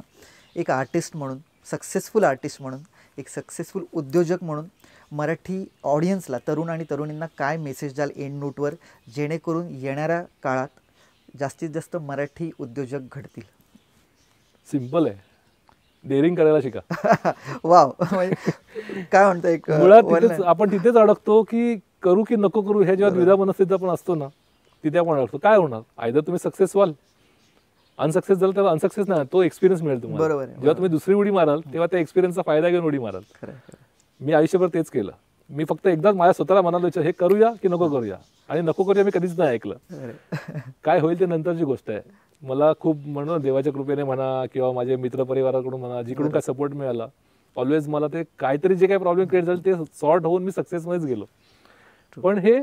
एक आर्टिस्ट म्हणून, सक्सेसफुल आर्टिस्ट म्हणून, एक सक्सेसफुल उद्योजक म्हणून मराठी ऑडियन्सला, तरुण आणि तरुणींना काय मेसेज द्याल एंड नोटवर, जेणेकरून येणाऱ्या काळात जास्तीत जास्त मराठी उद्योजक घडतील? सिंपल आहे, डेअरिंग करायला शिका. वाव, काय म्हणतो, एक मुळात आपण तिथेच अडकतो की करू की नको करू, हे जेव्हा द्विधा मनस्थिती आपण असतो ना, तिथे आपण अडकतो. काय होणार, आयदर तुम्ही सक्सेस व्हाल, अनसक्सेस झालं तर अनसक्सेस नाही, तो एक्सपिरियन्स मिळेल तुम्हाला. बरोबर. जेव्हा तुम्ही दुसरी उडी माराल तेव्हा त्या एक्सपिरियन्सचा फायदा घेऊन उडी माराल. मी आयुष्यभर तेच केलं. मी फक्त एकदाच माझ्या स्वतःला म्हणालो हे करूया की नको करूया, आणि नको करूया मी कधीच नाही ऐकलं. काय होईल ते नंतरची गोष्ट आहे. मला खूप म्हणून देवाच्या कृपेने म्हणा किंवा माझे मित्रपरिवाराकडून म्हणा, जिकडून काय सपोर्ट मिळाला, ऑलवेज मला ते काहीतरी जे काही प्रॉब्लेम क्रिएट झाले ते सॉर्ट होऊन मी सक्सेसमध्येच गेलो. पण हे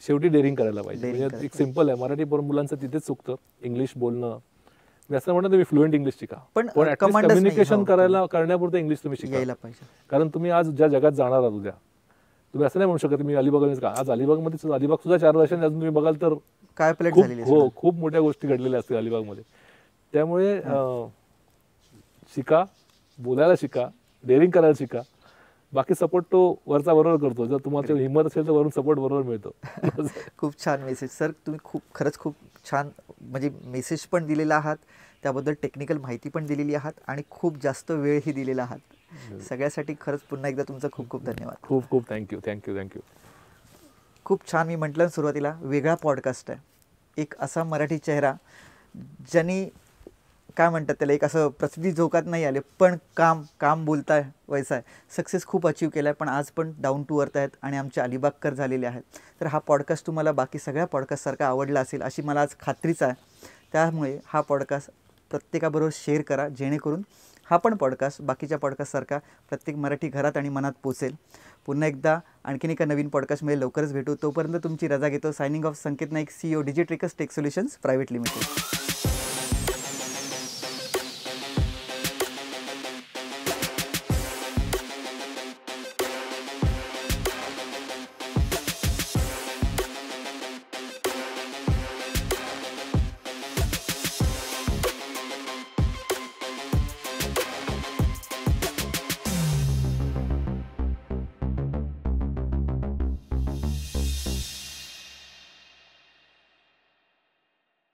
शेवटी डेअरिंग करायला पाहिजे. म्हणजे एक सिंपल आहे, मराठी मुलांचं तिथेच चुकतं, इंग्लिश बोलणं. मी असं म्हणतो मी फ्लुएंट इंग्लिश शिका, पण कम्युनिकेशन करण्यापुरतं इंग्लिश तुम्ही शिकायला पाहिजे. कारण तुम्ही आज ज्या जगात जाणार आहात उद्या, तुम्ही असं नाही म्हणू शकत मी अलिबाग, आज अलिबागमध्ये अलिबाग सुद्धा 4 वर्षांनी अजून तुम्ही बघाल तर काय प्लेट झालेली. हो, खूप मोठ्या गोष्टी घडलेल्या असतील अलिबागमध्ये. त्यामुळे शिका, बोलायला शिका, डेअरिंग करायला शिका. बाकी सपोर्ट तो वरचा बरोबर करतो. जर तुम्हाला हिंमत असेल तर वरून सपोर्ट बरोबर मिळतो. खूप छान मेसेज सर, तुम्ही खरंच खूप छान म्हणजे मेसेज पण दिलेला आहात, त्याबद्दल टेक्निकल माहिती पण दिलेली आहात आणि खूप जास्त वेळही दिलेला आहात. सगळ्यासाठी खरंच पुन्हा एकदा तुमचं खूप खूप धन्यवाद. खूप खूप थँक्यू. खूप छान. मी म्हटलं सुरुवातीला, वेगळा पॉडकास्ट आहे. एक असा मराठी चेहरा ज्यांनी काय म्हणतात त्याला, एक असं प्रसिद्धी झोकात नाही आले, पण काम बोलताय वैसा आहे. सक्सेस खूप अचीव केला आहे, पण आज पण डाऊन टू अर्थ आहेत आणि आमचे अलिबागकर झालेले आहेत. तर हा पॉडकास्ट तुम्हाला बाकी सगळ्या पॉडकास्टसारखा आवडला असेल अशी मला आज खात्रीच आहे. त्यामुळे हा पॉडकास्ट प्रत्येकाबरोबर शेअर करा, जेणेकरून हा पण पॉडकास्ट बाकीच्या पॉडकास्टसारखा प्रत्येक मराठी घरात आणि मनात पोचेल. पुन्हा एकदा आणखीन एका नवीन पॉडकास्टमध्ये लवकरच भेटू. तोपर्यंत तुमची रजा घेतो. Signing off, Sanket Naik, CEO, Digitrix tech solutions private limited.